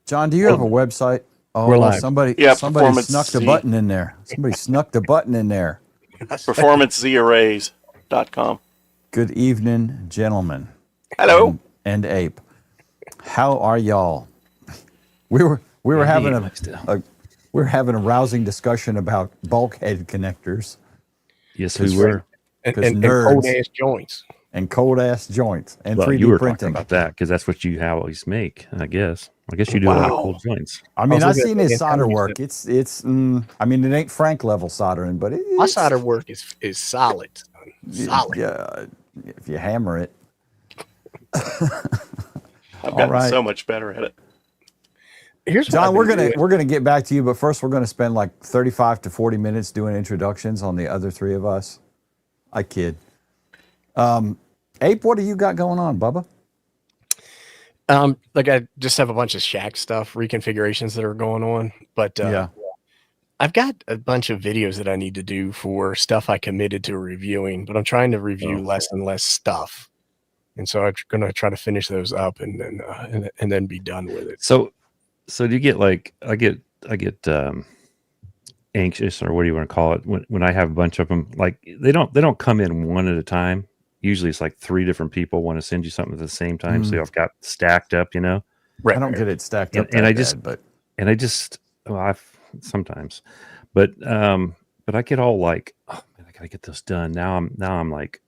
John, do you have a website? Oh, We're live. somebody snuck the button in there. Somebody snuck the button in there. PerformanceZarrays.com. Good evening, gentlemen. Hello. And Ape. How are y'all? We were having a rousing discussion about bulkhead connectors. Yes, we were. And cold ass joints. And cold ass joints and 3D you were printing. talking about that because that's what you always make. I guess you do a lot of cold joints. I mean, I've seen his solder work. It's. I mean, it ain't Frank level soldering, but my solder work is solid. Solid. Yeah, if you hammer it. I've gotten so much better at it. Here's John, we're gonna get back to you, but first we're gonna spend like 35 to 40 minutes doing introductions on the other three of us. I kid. Ape, what do you got going on, Bubba? Like I just have a bunch of shack stuff, reconfigurations that are going on, but I've got a bunch of videos that I need to do for stuff I committed to reviewing, but I'm trying to review less and less stuff, and so I'm gonna try to finish those up and then be done with it. So do you get like I get anxious, or what do you want to call it, when I have a bunch of them? Like they don't come in one at a time. Usually it's like 3 different people want to send you something at the same time. So I've got stacked up, Right. I don't get it stacked up. I've sometimes, but I get all like, oh man, I gotta get this done. Now I'm like,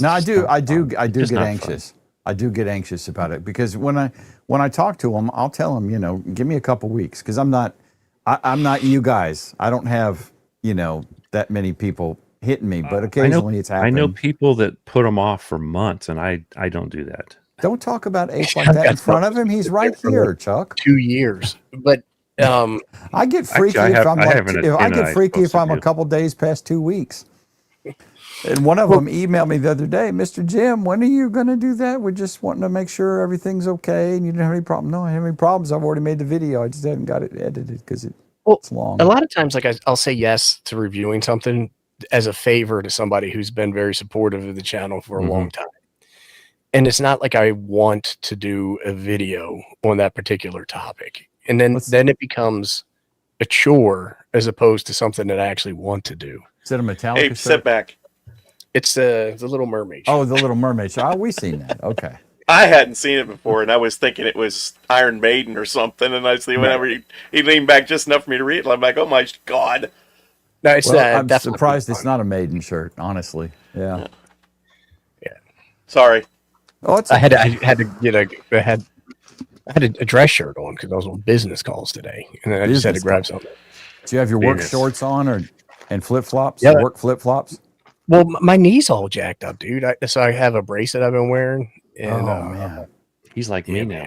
I do get anxious. Fun. I do get anxious about it because when I talk to them, I'll tell them, give me a couple weeks because I'm not you guys. I don't have, that many people hitting me, but occasionally it's happening. I know people that put them off for months, and I don't do that. Don't talk about Ape like that in front of him. He's right here, Chuck. 2 years, but I get freaky if I'm a couple days past 2 weeks. And one of them emailed me the other day, Mr. Jim, when are you going to do that? We're just wanting to make sure everything's okay and you don't have any problem. No, I have any problems. I've already made the video. I just haven't got it edited because it's long. A lot of times, like I'll say yes to reviewing something as a favor to somebody who's been very supportive of the channel for a long time. And it's not like I want to do a video on that particular topic. And then it becomes a chore as opposed to something that I actually want to do. Is it a Metallica Hey, sit back. It's the Little Mermaid show. Oh, the Little Mermaid show. We've seen that. Okay. I hadn't seen it before, and I was thinking it was Iron Maiden or something. And I see whenever he leaned back just enough for me to read it, I'm like, oh my God. No, it's I'm surprised it's not a Maiden shirt, honestly. Yeah. Sorry. Oh, I had a dress shirt on because I was on business calls today, and then I just had to grab something. Do you have your work shorts on and flip flops? Yeah. Work flip flops. Well, my knee's all jacked up, dude. So I have a bracelet I've been wearing, and man, he's like me now.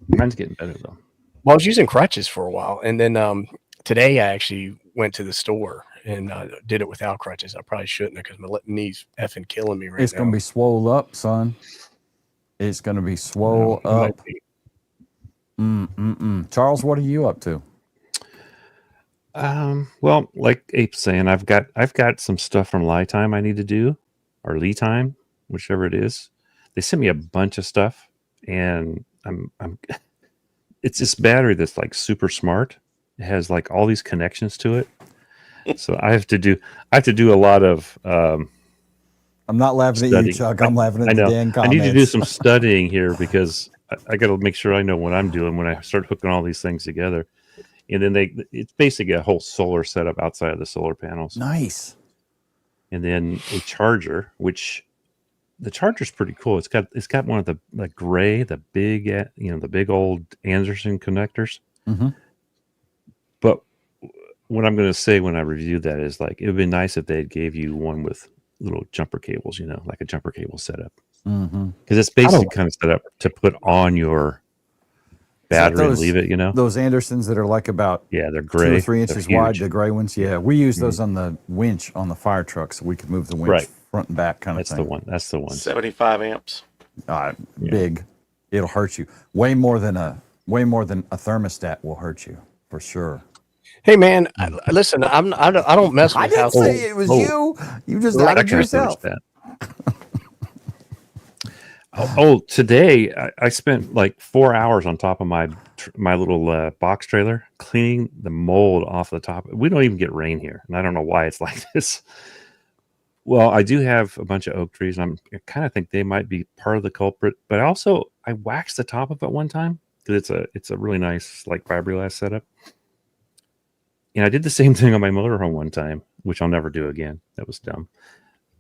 Mine's getting better though. Well, I was using crutches for a while, and then today I actually went to the store and did it without crutches. I probably shouldn't have because my knee's effing killing me right now. It's gonna be swole up, son. It's gonna be swole up. Charles, what are you up to? Well, like Ape's saying, I've got some stuff from Lie Time I need to do, or Lee Time, whichever it is. They sent me a bunch of stuff, and I'm it's this battery that's like super smart. It has like all these connections to it. So I have to do a lot of I'm not laughing studying. at you, Chuck. I'm laughing at the Dan comments. I need to do some studying here because I got to make sure I know what I'm doing when I start hooking all these things together. And then it's basically a whole solar setup outside of the solar panels. Nice. And then a charger, which the charger's pretty cool. It's got one of the gray, the big, the big old Anderson connectors. Mm-hmm. But what I'm going to say when I review that is like, it would be nice if they gave you one with little jumper cables, like a jumper cable setup. Because it's basically kind of set up to put on your battery and leave it, Those Andersons that are like about they're gray, 2 or 3 inches wide, the gray ones. Yeah, we use those on the winch on the fire truck, so we could move the winch front and back kind of thing. That's the one. 75 amps. Big. It'll hurt you way more than a thermostat will hurt you for sure. Hey man, listen, I don't mess with. I didn't say it was you. You just outed yourself. Today I spent like 4 hours on top of my little box trailer cleaning the mold off the top. We don't even get rain here, and I don't know why it's like this. Well, I do have a bunch of oak trees, and I kind of think they might be part of the culprit. But I waxed the top of it one time because it's a really nice like fiberglass setup. And I did the same thing on my motorhome one time, which I'll never do again. That was dumb.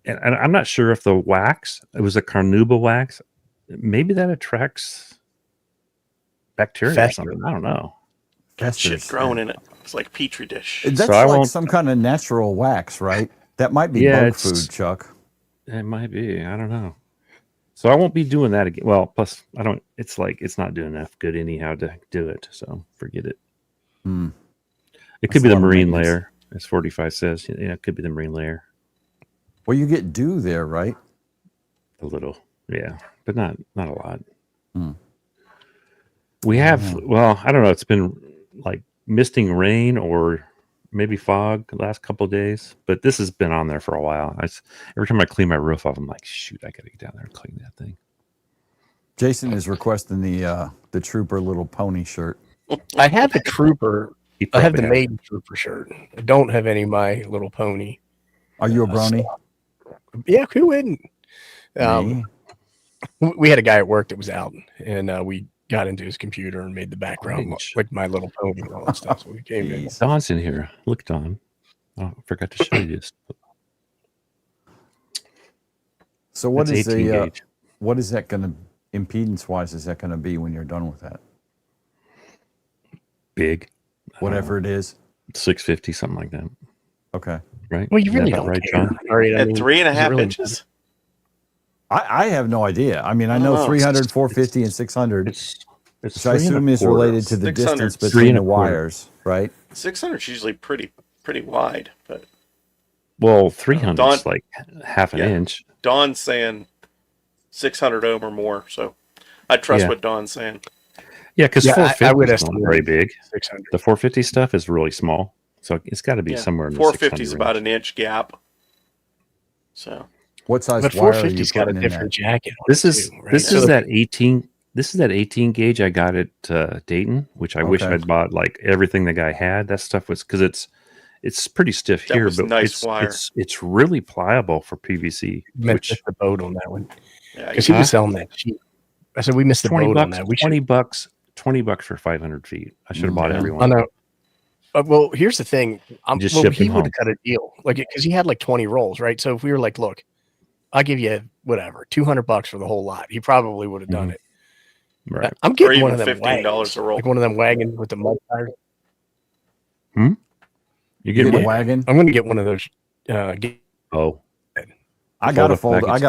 And I'm not sure if the wax, it was a carnauba wax, maybe that attracts bacteria or something. I don't know. Got shit growing in it. It's like petri dish. That's like some kind of natural wax, right? That might be bug food, Chuck. It might be. I don't know. So I won't be doing that again. Well, plus it's like it's not doing enough good anyhow to do it. So forget it. It could be the marine layer, as 45 says. Yeah, it could be the marine layer. Well, you get dew there, right? A little, yeah, but not a lot. We have, well, I don't know. It's been like misting rain or maybe fog the last couple of days, but this has been on there for a while. Every time I clean my roof off, I'm like, shoot, I got to get down there and clean that thing. Jason is requesting the Trooper Little Pony shirt. I have the Trooper. I have the Maiden Trooper shirt. I don't have any My Little Pony. Are you a brony? Yeah, who wouldn't? We had a guy at work that was out, and we got into his computer and made the background like My Little Pony and all that stuff. So we came in. Don's in here. Look, Don. Oh, I forgot to show you this. So what is that going to, impedance wise, is that going to be when you're done with that? Big. Whatever it is. 650, something like that. Okay. Right. Well, you really don't right, care. John? Right, At 3.5 inches? I have no idea. I mean, I know 300, 450, and 600, which I assume is related to the distance between the wires, right? 600 is usually pretty wide, but well, 300 is like half an inch. Don's saying 600 ohm or more, so I trust what Don's saying. Yeah, because 450 is not very big. 600. The 450 stuff is really small, so it's got to be somewhere in the 450 is about an inch gap. So what size but wire are you 450's got a different jacket. This is that 18. This is that 18 gauge I got at Dayton, which I wish I'd bought like everything the guy had. That stuff was because it's pretty stiff here, but nice wire. It's really pliable for PVC. Missed the boat on that one because he was selling that cheap. I said we missed the boat on that. $20 for 500 feet. I should have bought everyone. I know. Well, here's the thing. He would have cut a deal, like because he had like 20 rolls, right? So if we were like, look, I'll give you whatever $200 for the whole lot, he probably would have done it. Right. I'm getting one of them $15 a roll, like one of them wagons with the mud tires. You get a wagon? I'm going to get one of those. I got a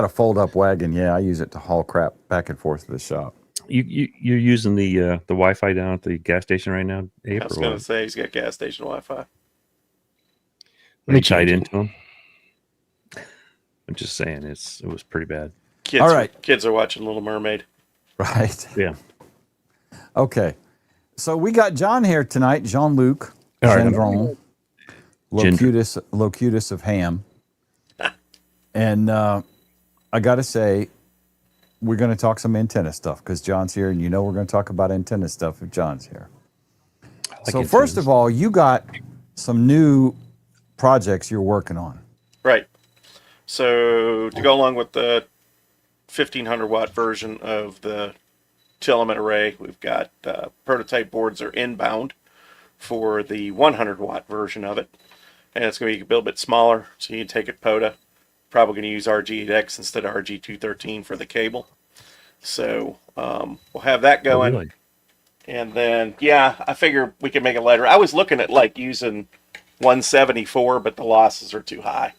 fold up wagon. Yeah, I use it to haul crap back and forth to the shop. You're using the Wi-Fi down at the gas station right now, Abe? I was going to say he's got gas station Wi-Fi. Let me tie it into him. I'm just saying it was pretty bad. Kids are watching Little Mermaid. Right. Yeah. Okay. So we got John here tonight, Jean-Luc Gendron, Locutus of Ham. And I got to say, we're going to talk some antenna stuff because John's here, and we're going to talk about antenna stuff if John's here. So first of all, you got some new projects you're working on. Right. So to go along with the 1500 watt version of the filament array, we've got prototype boards are inbound for the 100 watt version of it, and it's going to be a little bit smaller, so you can take it POTA. Probably going to use RG8X instead of RG213 for the cable. So we'll have that going. Really? And then, I figure we can make it lighter. I was looking at like using 174, but the losses are too high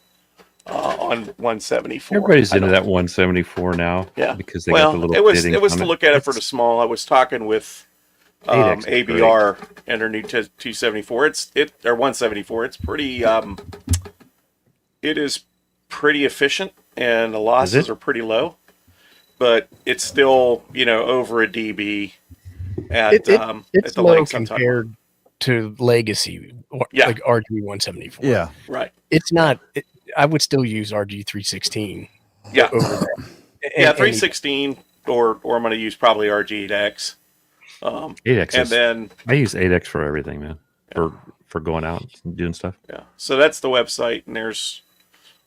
on 174. Everybody's into that 174 now. Yeah. Because they got the little it was to look at it for the small. I was talking with ABR and their new 274. Or 174. It's pretty. It is pretty efficient, and the losses are pretty low, but it's still over a dB at it's at the low compared to legacy like RG174. Yeah, right. It's not. I would still use RG316. Yeah, over there. 316 or I'm going to use probably RG8X. 8X. And then I use 8X for everything, man. For going out and doing stuff. Yeah. So that's the website, and there's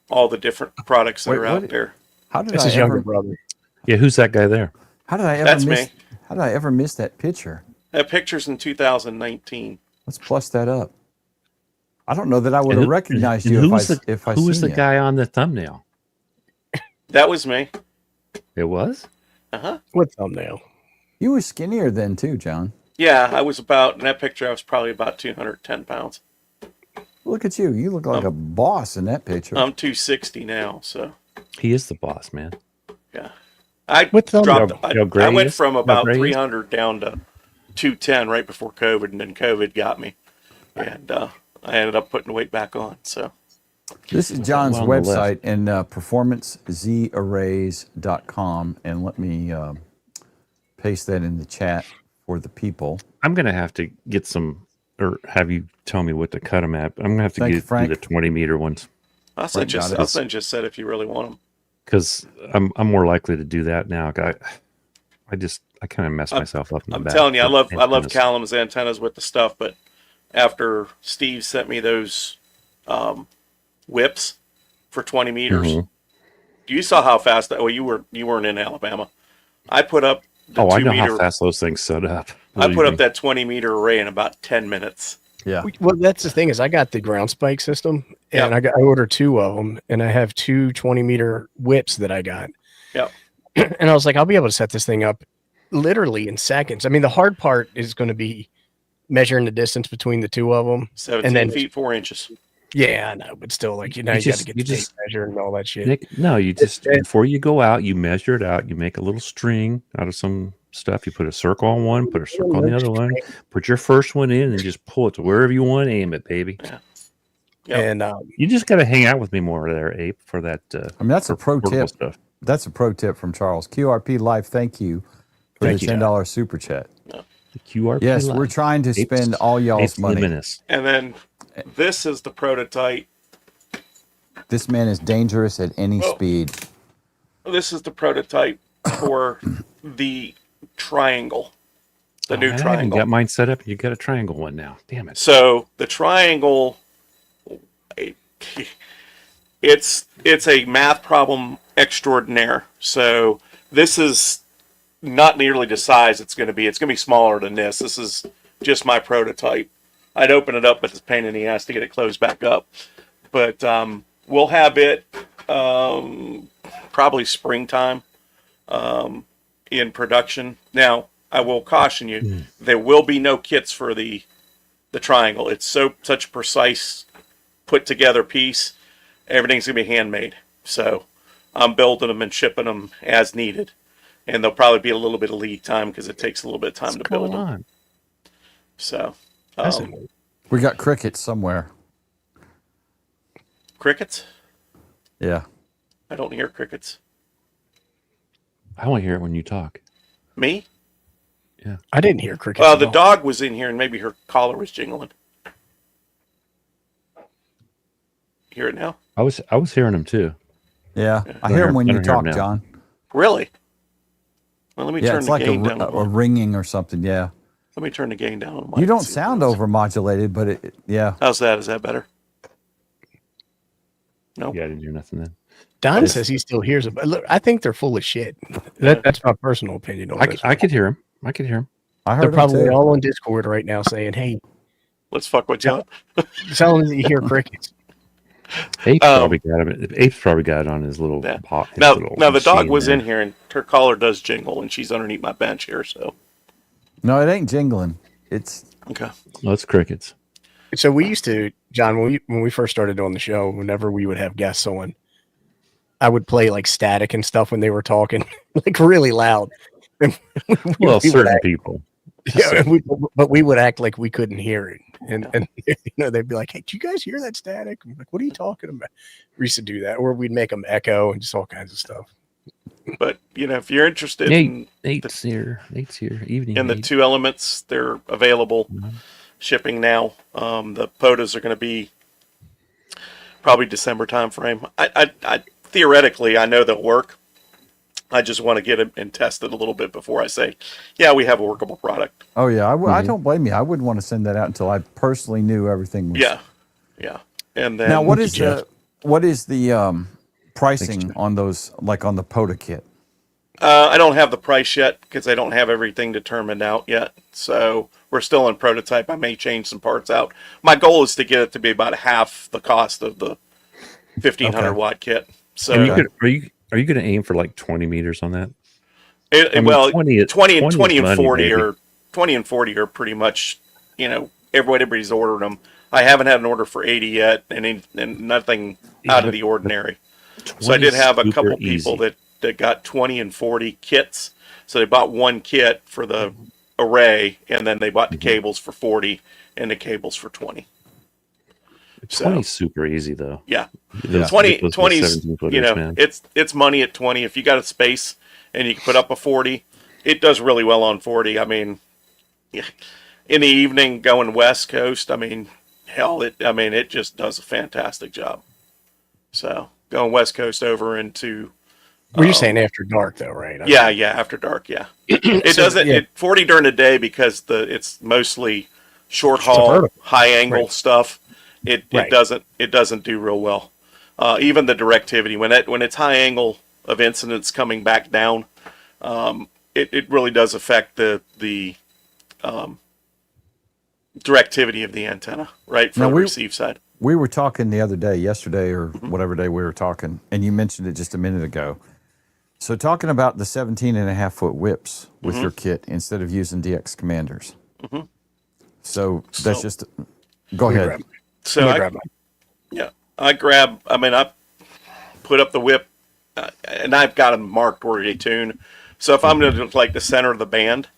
all the different products that are out there. How did That's his younger brother. Yeah, who's that guy there? How did I ever That's miss? me. How did I ever miss that picture? That picture's in 2019. Let's plus that up. I don't know that I would have recognized you if I Who was seen the you. guy on the thumbnail? That was me. It was? What thumbnail? You were skinnier then too, John. Yeah, I was about, in that picture, I was probably about 210 pounds. Look at you. You look like a boss in that picture. I'm 260 now, so. He is the boss, man. Yeah. I went from about 300 down to 210 right before COVID, and then COVID got me. And I ended up putting the weight back on, so. This is John's website, and performancezarrays.com, and let me paste that in the chat for the people. I'm going to have to get some, or have you tell me what to cut them at. I'm going to have to get the 20 meter ones. I'll send you a set if you really want them. Because I'm more likely to do that now. I kind of mess myself up in the back. I'm telling you, I love Callum's antennas with the stuff, but after Steve sent me those whips for 20 meters, you saw how fast that. Well, you weren't in Alabama. I put up. I know how fast those things set up. I put up that 20 meter array in about 10 minutes. Yeah. Well, that's the thing is I got the ground spike system, and I ordered 2 of them, and I have 2 20 meter whips that I got. Yep. And I was like, I'll be able to set this thing up literally in seconds. I mean, the hard part is going to be measuring the distance between the 2 of them. 17 feet 4 inches. Yeah, I know, but still, like you got to get the tape measure and all that shit. Nick, no, you just before you go out, you measure it out. You make a little string out of some stuff. You put a circle on one, put a circle on the other one. Put your first one in, and just pull it to wherever you want to aim it, baby. Yeah. Yep. And you just got to hang out with me more there, Ape, for that. I mean, that's a pro tip. Stuff. That's a pro tip from Charles. QRP Live, thank you for the $10 super chat. Yeah. The QRP Yes, Live. we're trying to spend all y'all's money. And then this is the prototype. This man is dangerous at any speed. This is the prototype for the triangle. The new triangle. I haven't got mine set up. You got a triangle one now. Damn it. So the triangle, it's a math problem extraordinaire. So this is not nearly the size it's going to be. It's going to be smaller than this. This is just my prototype. I'd open it up, but it's a pain in the ass to get it closed back up. But we'll have it probably springtime in production. Now, I will caution you, there will be no kits for the triangle. It's such a precise, put together piece. Everything's going to be handmade. So I'm building them and shipping them as needed. And there'll probably be a little bit of lead time because it takes a little bit of time to build them. So we got crickets somewhere. Crickets? Yeah. I don't hear crickets. I want to hear it when you talk. Me? Yeah. I didn't hear crickets. Well, the dog was in here and maybe her collar was jingling. Hear it now? I was hearing them too. Yeah. I hear them when you talk, John. Really? Well, let me turn the gain down. A ringing or something, yeah. Let me turn the gain down on mine. You don't sound overmodulated, but yeah. How's that? Is that better? No. Yeah, I didn't hear nothing then. Don says he still hears it, but look, I think they're full of shit. That's my personal opinion. I could hear him. I could hear him. They're probably all on Discord right now saying, "Hey, let's fuck with John." Tell them that you hear crickets. Ape's probably got it. Ape's probably got it on his little pot. Now the dog was in here, and her collar does jingle, and she's underneath my bench here. So, no, it ain't jingling. It's okay. Well, it's crickets. So we used to, John, when we first started on the show, whenever we would have guests on, I would play like static and stuff when they were talking, like really loud. Well, certain people. Yeah, but we would act like we couldn't hear it, and they'd be like, "Hey, do you guys hear that static?" I'm like, "What are you talking about?" We used to do that, or we'd make them echo and just all kinds of stuff. But if you're interested, Nate's here. Evening. And the 2 elements, they're available, shipping now. The POTAs are going to be probably December timeframe. I theoretically, I know they'll work. I just want to get it and test it a little bit before I say, yeah, we have a workable product. Oh yeah, I don't blame you. I wouldn't want to send that out until I personally knew everything was. Yeah. And then now, what is the pricing on those, like on the POTA kit? I don't have the price yet because I don't have everything determined out yet. So we're still in prototype. I may change some parts out. My goal is to get it to be about half the cost of the 1500 watt kit. So are you going to aim for like 20 meters on that? 20 and 40 baby. or 20 and 40 are pretty much, everybody's ordered them. I haven't had an order for 80 yet, and nothing out of the ordinary. So I did have a couple people that got 20 and 40 kits. So they bought one kit for the array, and then they bought the cables for 40 and the cables for 20. 20 is super easy though. Yeah. Those 20 is, man. it's money at 20. If you got a space and you can put up a 40, it does really well on 40. I mean, in the evening going West Coast, I mean, it just does a fantastic job. So going West Coast over into. Were you saying after dark though, right? Yeah, after dark, yeah. It doesn't 40 during the day because it's mostly short haul, high angle stuff. It doesn't do real well. Even the directivity when it's high angle of incidents coming back down, it really does affect the directivity of the antenna, right, from the receive side. We were talking the other day, yesterday or whatever day we were talking, and you mentioned it just a minute ago. So talking about the 17.5-foot whips with your kit instead of using DX commanders. So that's just, go ahead. So I put up the whip, and I've got them marked where they tune. So if I'm going to like the center of the band,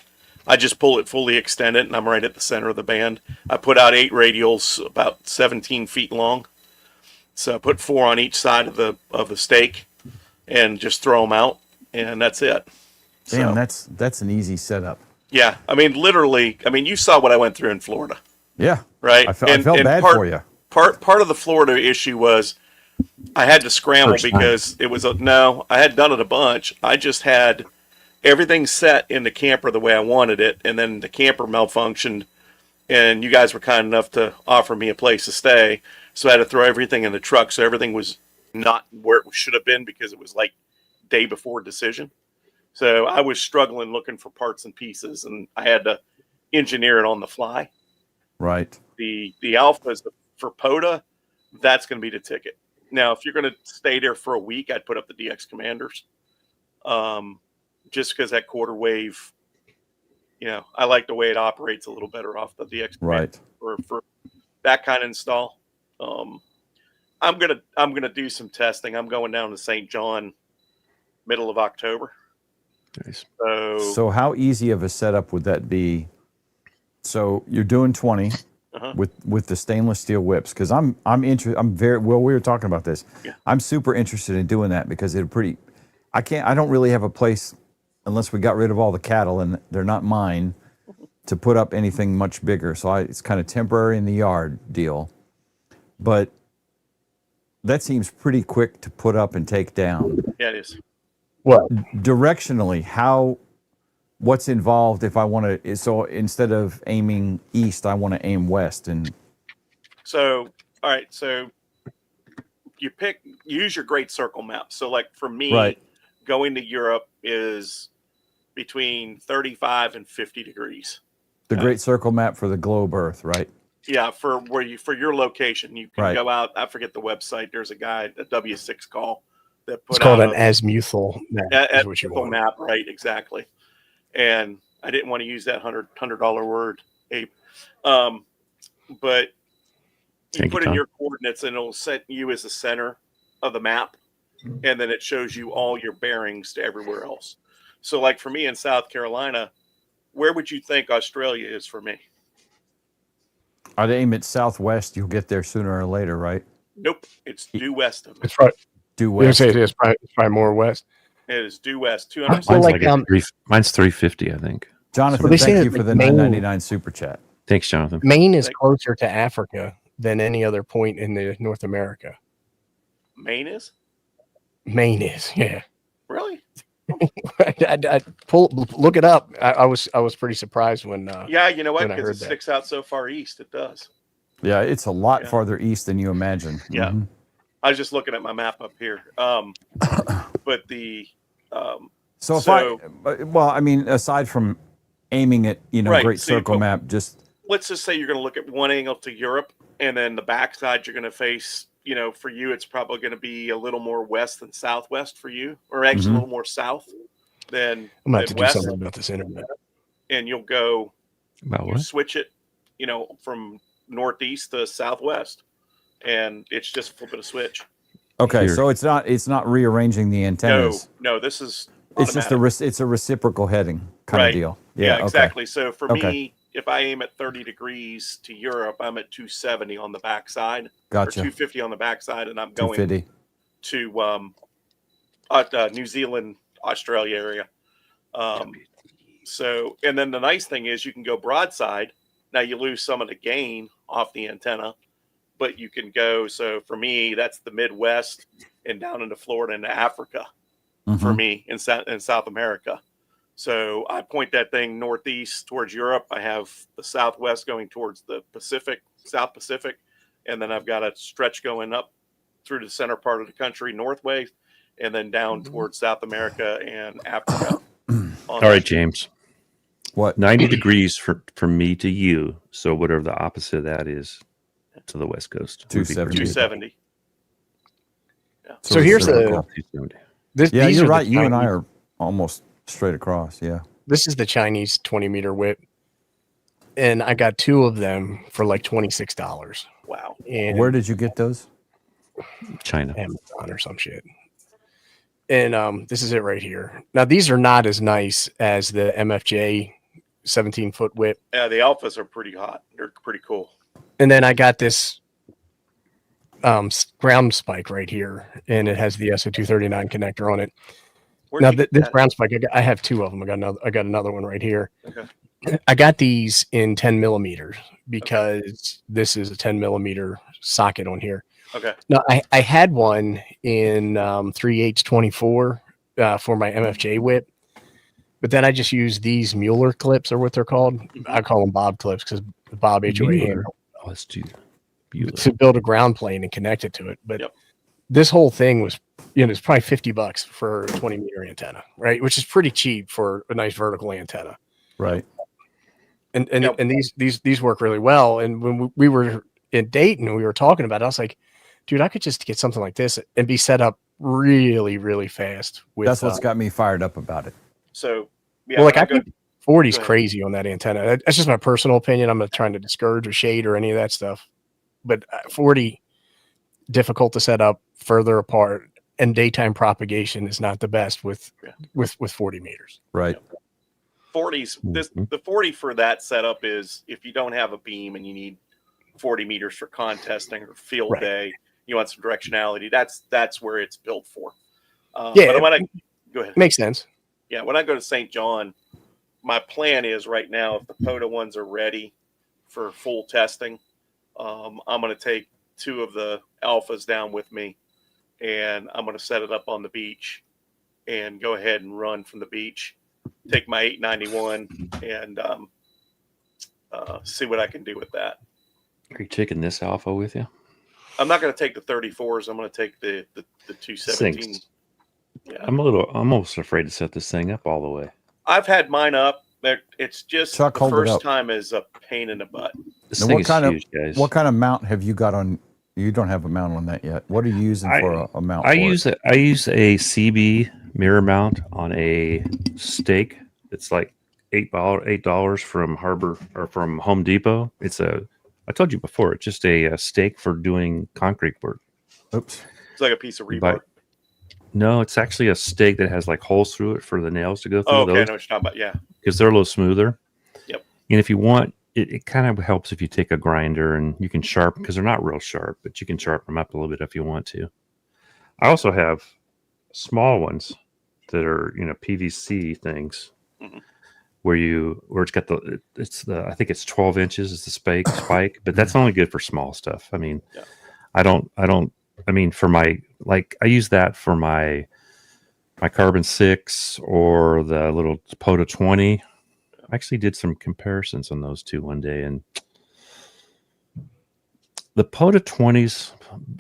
I just pull it fully extended, and I'm right at the center of the band. I put out 8 radials about 17 feet long. So I put 4 on each side of the stake, and just throw them out, and that's it. Damn, that's an easy setup. Yeah, I mean, literally. I mean, you saw what I went through in Florida. Yeah, right. I felt bad for you. Part of the Florida issue was I had to scramble because it was I had done it a bunch. I just had everything set in the camper the way I wanted it, and then the camper malfunctioned, and you guys were kind enough to offer me a place to stay, so I had to throw everything in the truck, so everything was not where it should have been because it was like day before decision. So I was struggling looking for parts and pieces, and I had to engineer it on the fly. Right. The alphas for POTA, that's going to be the ticket. Now, if you're going to stay there for a week, I'd put up the DX commanders. Just because that quarter wave, I like the way it operates a little better off the DX right for that kind of install. I'm gonna do some testing. I'm going down to St. John middle of October. Nice. So how easy of a setup would that be? So you're doing 20 with the stainless steel whips, because I'm interested. I'm very well. We were talking about this. Yeah. I'm super interested in doing that because I don't really have a place unless we got rid of all the cattle, and they're not mine, to put up anything much bigger. So it's kind of temporary in the yard deal. But that seems pretty quick to put up and take down. Yeah, it is. Well, directionally, what's involved if I want to? So instead of aiming east, I want to aim west, and so all right. So use your great circle map. So like for me, going to Europe is between 35 and 50 degrees. The great circle map for the globe Earth, right? Yeah, for your location, you can go out. I forget the website. There's a guy, a W6 call that put. It's called an azimuthal map. Azimuthal map, right? Exactly. And I didn't want to use that $100 word, Abe. But you put in your coordinates, and it'll set you as the center of the map, and then it shows you all your bearings to everywhere else. So, like for me in South Carolina, where would you think Australia is for me? I'd aim it southwest. You'll get there sooner or later, right? Nope, it's due west of me. It's right. Due west. It's probably more west. It is due west. 200. Mine's 350, I think. Jonathan, thank you for the $9.99 super chat. Thanks, Jonathan. Maine is closer to Africa than any other point in North America. Maine is? Maine is, yeah. Really? I look it up. I was pretty surprised when. Yeah, you know what? When I Because heard it that. sticks out so far east. It does. Yeah, it's a lot Yeah. farther east than you imagine. Yeah. Mhm. I was just looking at my map up here. But the So I mean, aside from aiming at Right, great so circle map, just let's just say you're going to look at one angle to Europe, and then the backside you're going to face. For you, it's probably going to be a little more west than southwest for you, or actually a little more south than I'm going to have to do west. something about this internet. And you'll go, About you what? switch it, from northeast to southwest, and it's just flipping a switch. okay. Here. So it's not rearranging the antennas. No, this is It's just automatic. it's a reciprocal heading kind Right. of deal. Yeah, okay. exactly. So for Okay. me, if I aim at 30 degrees to Europe, I'm at 270 on the backside, or Gotcha. 250 on the backside, and I'm going 250. to New Zealand, Australia area. So, and then the nice thing is you can go broadside. Now you lose some of the gain off the antenna, but you can go. So for me, that's the Midwest and down into Florida and Africa for Mhm. me in South America. So I point that thing northeast towards Europe. I have the southwest going towards the Pacific, South Pacific, and then I've got a stretch going up through the center part of the country, northway, and then down towards South America and Africa. All right, James. What? 90 degrees from me to you. So whatever the opposite of that is to the West Coast. would be 270. 270. Yeah. So here's reciprocal. 270. Yeah, these you're are the right. You and I Chinese- are almost straight across. Yeah. This is the Chinese 20-meter whip, and I got 2 of them for like $26. Wow. And Where did you get those? China. Amazon or some shit. And this is it right here. Now these are not as nice as the MFJ 17-foot whip. Yeah, the alphas are pretty hot. They're pretty cool. And then I got this ground spike right here, and it has the SO239 connector on it. Where'd Now you get this that? ground spike, I have 2 of them. I got another one right here. Okay. I got these in 10 millimeters because this is a 10 millimeter socket on here. Okay. No, I had one in 3H24 for my MFJ whip, but then I just used these Mueller clips, or what they're called. I call them Bob clips because Bob HOA Mueller. hammer, Oh, let's do Mueller. to build a ground plane and connect it to it. But Yep. this whole thing was, it's probably $50 for a 20-meter antenna, right? Which is pretty cheap for a nice vertical antenna. Right. And Yep. and these work really well. And when we were in Dayton and we were talking about it, I was like, dude, I could just get something like this and be set up really, really fast. That's what's got me fired up about it. So, yeah. well, like when I think 40's Go ahead. crazy on that antenna. That's just my personal opinion. I'm not trying to discourage or shade or any of that stuff. But 40, difficult to set up, further apart, and daytime propagation is not the best with 40 meters. Right. 40s, the 40 for that setup is if you don't have a beam and you need 40 meters for contesting or field Right. day, you want some directionality. That's where it's built for. Yeah, But when I go ahead. Makes sense. Yeah, when I go to St. John, my plan is right now, if the POTA ones are ready for full testing, I'm going to take 2 of the alphas down with me, and I'm going to set it up on the beach and go ahead and run from the beach, take my 891 and see what I can do with that. Are you taking this alpha with you? I'm not going to take the 34s. I'm going to take the 217. Sinks. Yeah. I'm almost afraid to set this thing up all the way. I've had mine up. It's just Chuck, the hold it first up. time is a pain in the butt. This Now, thing what is kind huge, guys. What kind of mount have you got on? You don't have a mount on that yet. What are you using for a mount? I use a CB mirror mount on a stake. It's like $8 from Harbor or from Home Depot. I told you before, it's just a stake for doing concrete work. Oops. It's like a piece of You buy- rebar. No, it's actually a stake that has like holes through it for the nails to go through. Oh, okay, I know those what you're talking about. Yeah. because they're a little smoother. Yep. And if you want, it kind of helps if you take a grinder and you can sharpen, because they're not real sharp, but you can sharpen them up a little bit if you want to. I also have small ones that are, PVC things Mhm. where it's got I think it's 12 inches is the spike, but that's only good for small stuff. I mean, Yeah. I mean, for my, I use that for my my Carbon 6 or the little POTA 20. I actually did some comparisons on those two one day, and the POTA 20's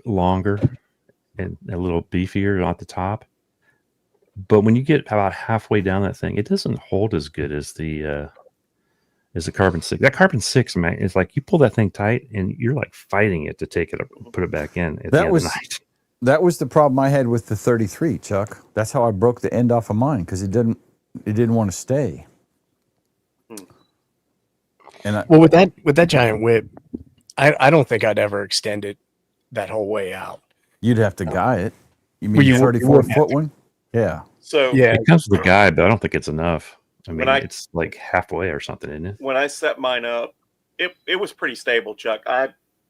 longer and a little beefier at the top. But when you get about halfway down that thing, it doesn't hold as good as the Carbon 6. That Carbon 6, man, is like you pull that thing tight and you're like fighting it to take it up, put it back in at the end of the night. That was the problem I had with the 33, Chuck. That's how I broke the end off of mine, because it didn't want to stay. And well, with that giant whip, I don't think I'd ever extend it that whole way out. You'd have to guy it. You mean the 34-foot one? Yeah. So yeah, it comes with the guy, but I don't think it's enough. I mean, it's like halfway or something, isn't it? When I set mine up, it was pretty stable, Chuck.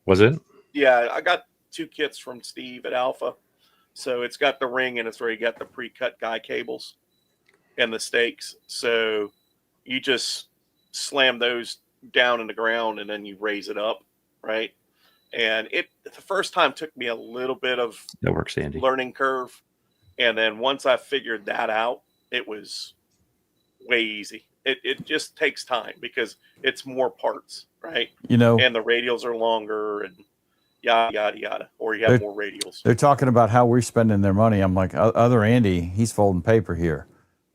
Was it? Yeah, I got 2 kits from Steve at Alpha. So it's got the ring and it's already got the pre-cut guy cables and the stakes. So you just slam those down in the ground and then you raise it up, right? And the first time took me a little bit of that works, Andy. Learning curve. And then once I figured that out, it was way easy. It just takes time because it's more parts, right? You know, and the radials are longer and yada, yada, yada. Or you have more radials. They're talking about how we're spending their money. I'm like, other Andy, he's folding paper here.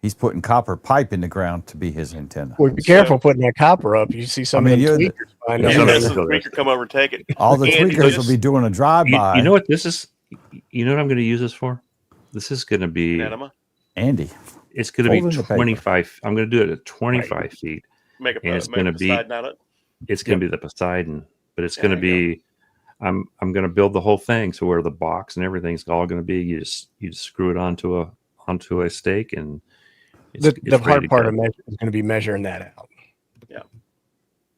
He's putting copper pipe in the ground to be his antenna. Well, be careful putting that copper up. You see some of the tweakers. Tweaker come over and take it. All the tweakers will be doing a drive-by. You know what this is? You know what I'm going to use this for? This is going to be Andy. It's going to be 25. I'm going to do it at 25 feet. It's going to be the Poseidon, but it's going to be. I'm going to build the whole thing so where the box and everything's all going to be. You just screw it onto a stake, and the hard part of measure is going to be measuring that out. Yeah,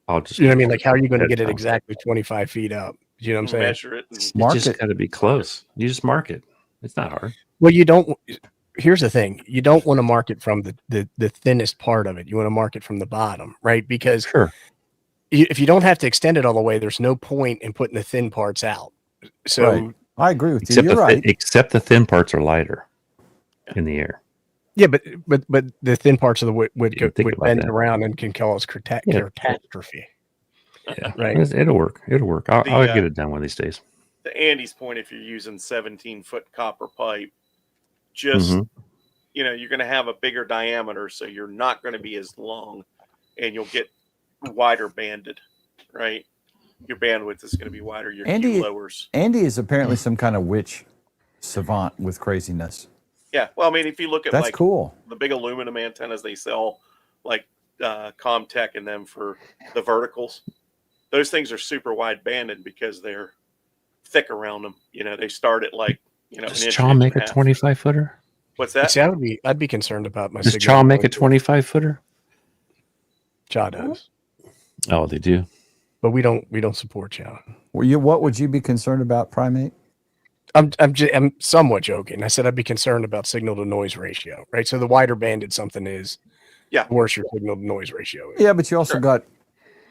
I'll just. You know what I mean? Like, how are you going to get it exactly 25 feet up? You know what I'm saying? Measure it. It's just got to be close. You just mark it. It's not hard. Well, you don't. Here's the thing: you don't want to mark it from the thinnest part of it. You want to mark it from the bottom, right? Because if you don't have to extend it all the way, there's no point in putting the thin parts out. So I agree with you. You're right. Except the thin parts are lighter in the air. Yeah, but the thin parts of the wood bend around and can cause catastrophe. Yeah, right. It'll work. I'll get it done one of these days. To Andy's point, if you're using 17-foot copper pipe, just you're going to have a bigger diameter, so you're not going to be as long, and you'll get wider banded, right? Your bandwidth is going to be wider. Your Q lowers. Andy is apparently some kind of witch savant with craziness. Yeah, well, I mean, if you look at that's cool. The big aluminum antennas they sell, like Comtech and them for the verticals, those things are super wide banded because they're thick around them. They start at Does Chaw make a 25-footer? What's that? See, I'd be concerned about my. Does Chaw make a 25-footer? Chaw does. Oh, they do. But we don't support Chaw. What would you be concerned about, Primate? I'm somewhat joking. I said I'd be concerned about signal to noise ratio, right? So the wider banded something is, the worse your signal to noise ratio is. Yeah, but you also got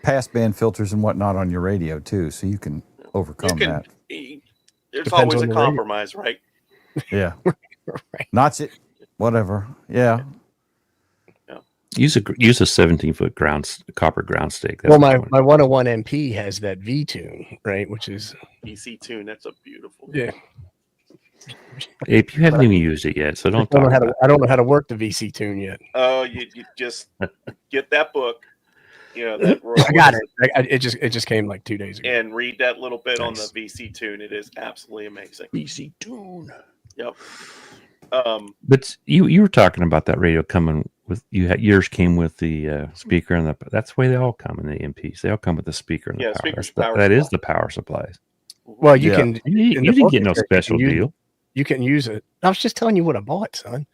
passband filters and whatnot on your radio too, so you can overcome that. There's Depends always a compromise, right? Yeah. Right. Not it. Whatever. Yeah. Use a 17-foot copper ground stake. That's my 101 MP has that V tune, right? Which is VC tune. That's a beautiful. Yeah. Ape, you haven't even used it yet, so don't talk about it. I don't know how to work the VC tune yet. Oh, you just get that book. That I got it. It just came like 2 days ago. And read that little bit on the VC tune. It is absolutely amazing. VC tune. Yep. But you were talking about that radio coming with yours came with the speaker and that's the way they all come in the MPs. They all come with the speaker and the power. That is the power supplies. Well, you can. You didn't get no special deal. You can use it. I was just telling you what I bought, son.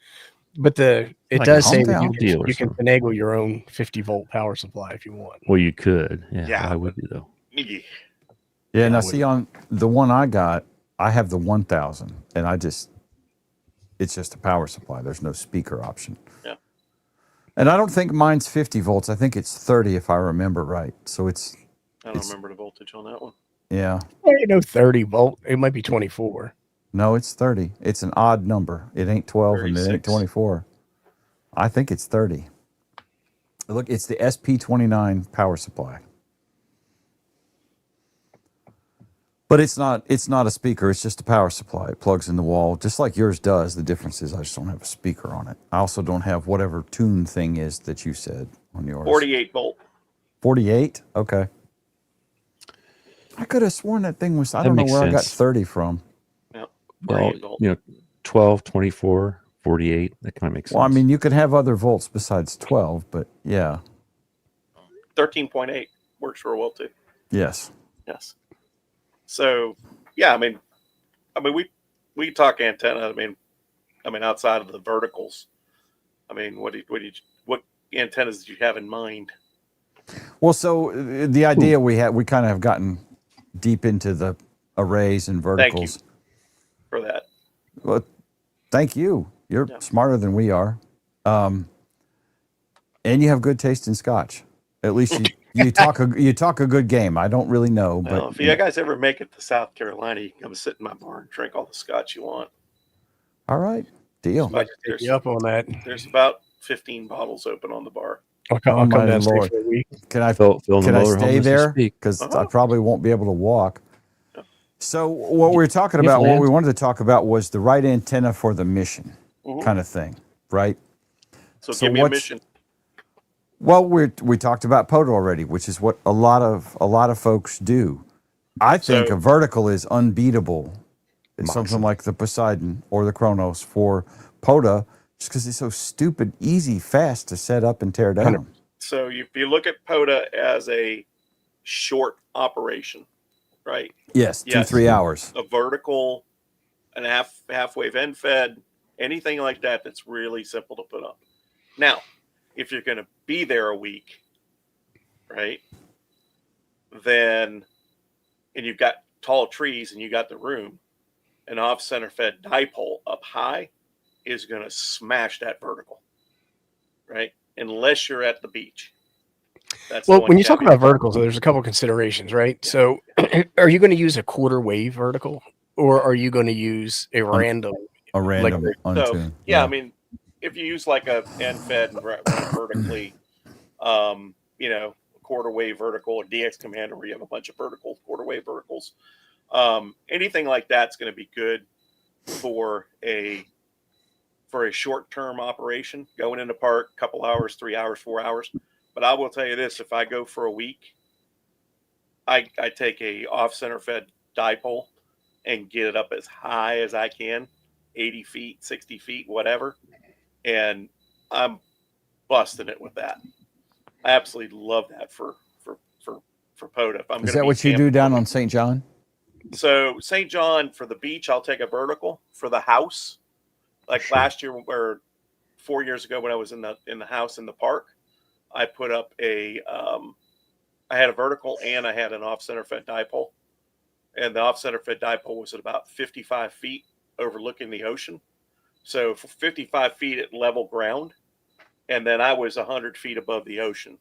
But it does say that you can finagle your own 50-volt power supply if you want. Well, you could. Yeah. Why would you though? Yeah. Now see on the one I got, I have the 1000, and it's just a power supply. There's no speaker option. Yeah. And I don't think mine's 50 volts. I think it's 30 if I remember right. So I don't remember the voltage on that one. Yeah. Well, 30 volt. It might be 24. No, it's 30. It's an odd number. It ain't 12 and it ain't 24. I think it's 30. Look, it's the SP29 power supply. But it's not a speaker. It's just a power supply. It plugs in the wall, just like yours does. The difference is I just don't have a speaker on it. I also don't have whatever tune thing is that you said on yours. 48 volt. 48? Okay. I could have sworn that thing was, I don't know where I got 30 from. Yeah. Well, 12, 24, 48, that kind of makes sense. Well, I mean, you could have other volts besides 12, but yeah. 13.8 works real well too. Yes. Yes. So, yeah, I mean, we talk antenna. I mean, outside of the verticals, I mean, what antennas did you have in mind? Well, so the idea we kind of have gotten deep into the arrays and verticals. Thank you for that. Well, thank you. You're smarter than we are. And you have good taste in scotch. At least you talk a good game. I don't really know, Well, but if you guys ever make it to South Carolina, you can come sit in my bar and drink all the scotch you want. All right, deal. Might take you up on that. There's about 15 bottles open on the bar. I'll come down and stay for a week. Can I stay there? Because I probably won't be able to walk. So what we wanted to talk about was the right antenna for the mission kind of thing, right? So give me a mission. Well, we talked about POTA already, which is what a lot of folks do. I think a vertical is unbeatable in something like the Poseidon or the Kronos for POTA, just because it's so stupid, easy, fast to set up and tear down. So if you look at POTA as a short operation, right? Yes, 2-3 hours. A vertical, an half-wave end fed, anything like that that's really simple to put up. Now, if you're going to be there a week, right, then, and you've got tall trees and you got the room, an off-center fed dipole up high is going to smash that vertical, right? Unless you're at the beach. That's when you talk about verticals, there's a couple of considerations, right? So are you going to use a quarter wave vertical, or are you going to use a random? A random untune. So, yeah, I mean, if you use like a end fed and run vertically, quarter wave vertical or DX Commander where you have a bunch of vertical quarter wave verticals, anything like that's going to be good for a short term operation, going into park, couple hours, 3 hours, 4 hours. But I will tell you this: if I go for a week, I take a off center fed dipole and get it up as high as I can, 80 feet, 60 feet, whatever. And I'm busting it with that. I absolutely love that for POTA. Is that what you do down on St. John? So St. John, for the beach, I'll take a vertical. For the house, like last year or 4 years ago when I was in the house in the park, I put up I had a vertical and I had an off-center fed dipole. And the off-center fed dipole was at about 55 feet overlooking the ocean. So for 55 feet at level ground, and then I was 100 feet above the ocean.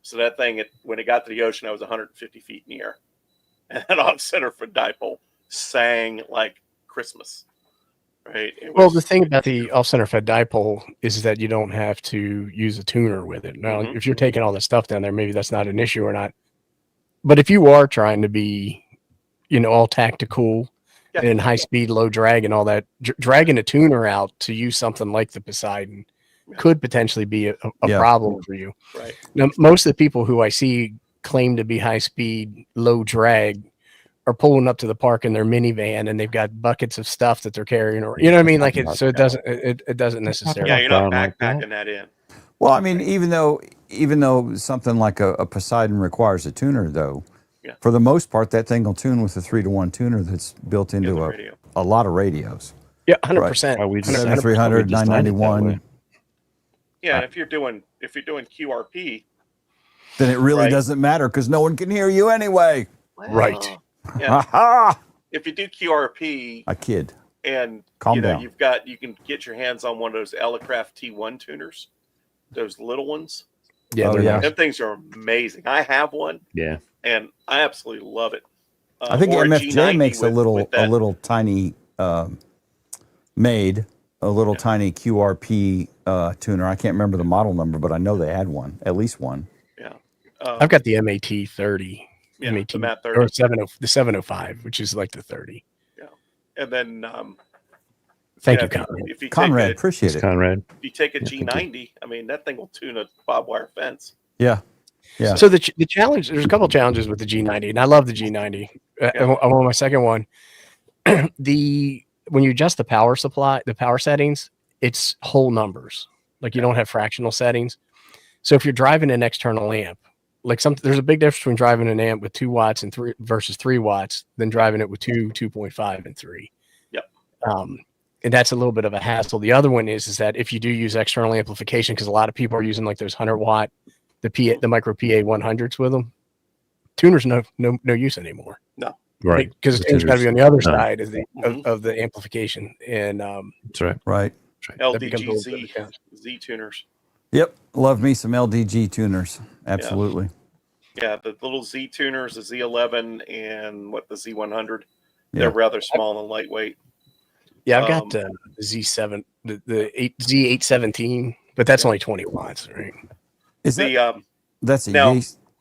So that thing, when it got to the ocean, I was 150 feet in the air. And that off-center for dipole sang like Christmas, right? The thing about the off-center fed dipole is that you don't have to use a tuner with it. Now, if you're taking all this stuff down there, maybe that's not an issue or not. But if you are trying to be, all tactical, and in high speed, low drag and all that, dragging a tuner out to use something like the Poseidon could potentially be a problem for you. Right. Now, most of the people who I see claim to be high speed, low drag are pulling up to the park in their minivan and they've got buckets of stuff that they're carrying, or, what I mean? Like it doesn't necessarily. Yeah, you're not backpacking that in. Well, I mean, even though something like a Poseidon requires a tuner, though, for the most part, that thing will tune with a 3-to-1 tuner that's built into a lot of radios. Yeah, 100%. Right. 7300, 991. Yeah, and if you're doing QRP, then it really doesn't matter because no one can hear you anyway. Right. Yeah. If you do QRP, I kid. And calm down. You can get your hands on one of those Elecraft T1 tuners, those little ones. Yeah, them things are amazing. I have one. Yeah. And I absolutely love it. I think MFJ makes a little tiny made a little tiny QRP tuner. I can't remember the model number, but I know they had one, at least one. Yeah. I've got the MAT 30. Yeah, MAT the MAT 30. Or the 705, which is like the 30. Yeah. And then thank you, Conrad. If you Conrad, take appreciate it. Conrad. If you take a G90, I mean, that thing will tune a barbed wire fence. Yeah. Yeah. So the challenge, there's a couple challenges with the G90, and I love the G90. I'm on my second one. When you adjust the power supply, the power settings, it's whole numbers. Like you don't have fractional settings. So if you're driving an external amp, there's a big difference between driving an amp with 2 watts and 3 versus 3 watts than driving it with 2, 2.5, and 3. Yep. And that's a little bit of a hassle. The other one is that if you do use external amplification, because a lot of people are using like those 100-watt, the micro PA 100s with them, tuners no use anymore. No. Right. Because the tuner's got to be on the other side of the amplification. And that's right. Right. LDG Z tuners. Yep. Love me some LDG tuners. Absolutely. Yeah, the little Z tuners, the Z11 and the Z100, they're rather small and lightweight. Yeah, I've got the Z7, the Z817, but that's only 20 watts, right? Is that that's the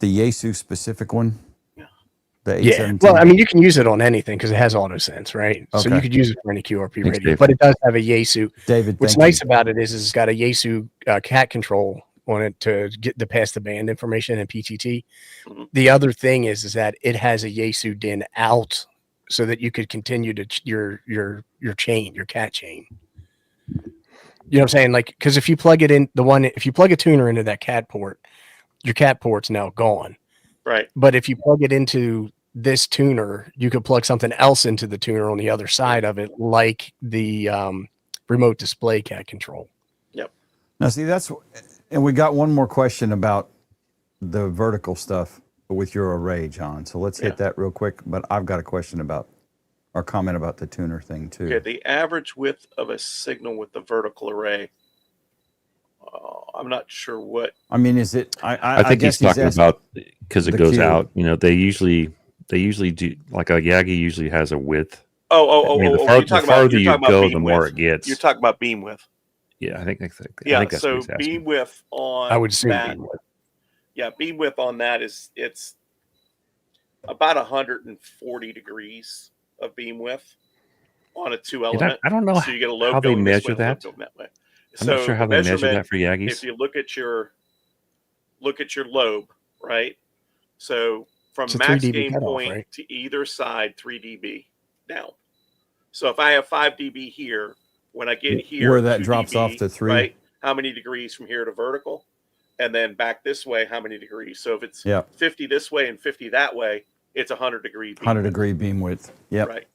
Yaesu specific one? Yeah. The 817? Well, I mean, you can use it on anything because it has auto sense, right? Okay. So you could use it for any QRP Thanks, radio, Dave. but it does have a Yaesu. David, what's nice about it is it's got a Yaesu cat control on it to get the pass the band information and PTT. Mm-hmm. The other thing is that it has a Yaesu DIN out so that you could continue to your chain, your cat chain. You know what I'm saying? Like, because if you plug it in, if you plug a tuner into that cat port, your cat port's now gone. Right. But if you plug it into this tuner, you could plug something else into the tuner on the other side of it, like the remote display cat control. Yep. Now, see, and we got one more question about the vertical stuff with your array, John. So let's hit that real quick. But I've got a question or comment about the tuner thing too. Okay, the average width of a signal with the vertical array. I'm not sure what. I mean, is it? I think he's talking about because it goes out. You know, they usually do, like a Yagi usually has a width. The farther you go, the more it gets. You're talking about beam width. Yeah, I think that's so beam width on I would assume that. Beam width on that it's about 140 degrees of beam width on a 2-element. I don't know so you get a lobe how they going measure this way, that. lobe going that way. I'm not sure how they measure that for Yagis. If you look at your lobe, right? So from max gain point to either side, 3 dB down. So if I have 5 dB here, when I get here, where that drops off to 3, right? How many degrees from here to vertical? And then back this way, how many degrees? So if it's 50 this way and 50 that way, it's 100 degree beam 100 degree beam width. Yep. Right.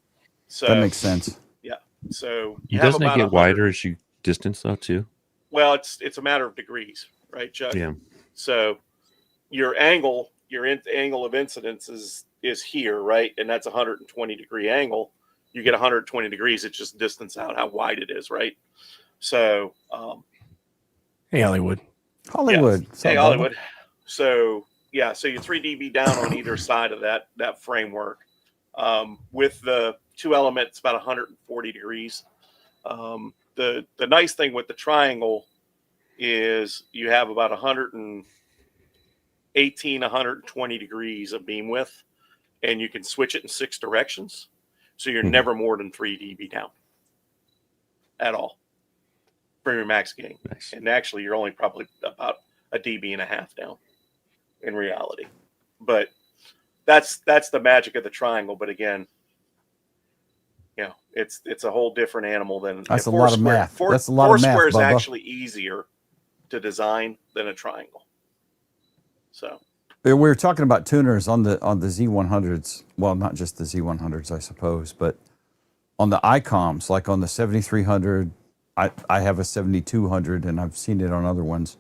So that makes sense. Yeah. So doesn't it get wider as you distance though too? Well, it's a matter of degrees, right, Chuck? Yeah. So your angle of incidence is here, right? And that's 120 degree angle. You get 120 degrees. It's just distance out how wide it is, right? So hey, Hollywood. Yeah. Hey, Hollywood. So so you're 3 dB down on either side of that framework. With the 2-element, it's about 140 degrees. The nice thing with the triangle is you have about 118, 120 degrees of beam width, and you can switch it in 6 directions. So you're never more than 3 dB down at all for your max gain. Nice. And actually, you're only probably about 1.5 dB down in reality. But that's the magic of the triangle. But again, it's a whole different animal than that's a lot of math. That's a lot of math. Foursquare is Bubba. actually easier to design than a triangle. So we were talking about tuners on the Z100s. Well, not just the Z100s, I suppose, but on the ICOMs, like on the 7300, I have a 7200, and I've seen it on other ones.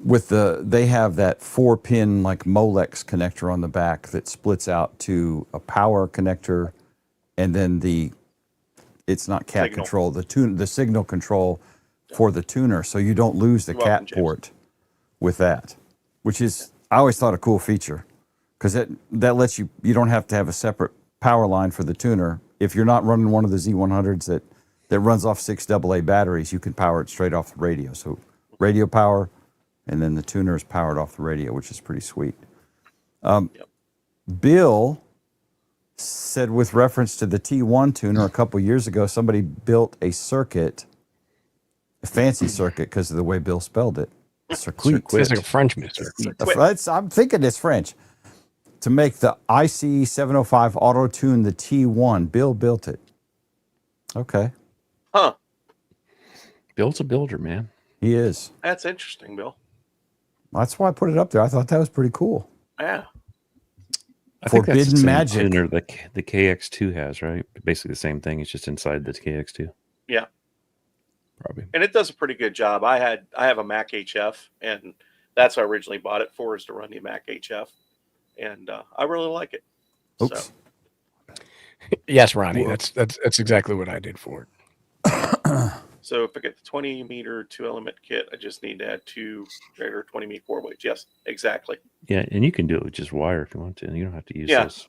They have that 4-pin like Molex connector on the back that splits out to a power connector, and then it's not cat signal control, the signal control for the tuner, so you don't lose the cat port with that, which is, I always thought, a cool feature, because that lets you don't have to have a separate power line for the tuner, if you're not running one of the Z100s that runs off 6 AA batteries, you can power it straight off the radio. So radio power, and then the tuner is powered off the radio, which is pretty sweet. Bill said, with reference to the T1 tuner a couple years ago, somebody built a circuit, a fancy circuit because of the way Bill spelled it. Circuit. It's like a Frenchman circuit. I'm thinking it's French. To make the IC 705 auto tune the T1. Bill built it. Okay. Huh. Bill's a builder, man. He is. That's interesting, Bill. That's why I put it up there. I thought that was pretty cool. Yeah. I think that's the Forbidden same Magic. tuner the KX2 has, right? Basically the same thing. It's just inside the KX2. Yeah. Probably. And it does a pretty good job. I have a Mac HF, and that's what I originally bought it for, is to run the Mac HF. And I really like it. Oops. So. Yes, Ronnie, that's exactly what I did for it. So if I get the 20-meter 2-element kit, I just need to add 2 regular 20-meter core weights. Yes, exactly. Yeah, and you can do it with just wire if you want to. You don't have to use this.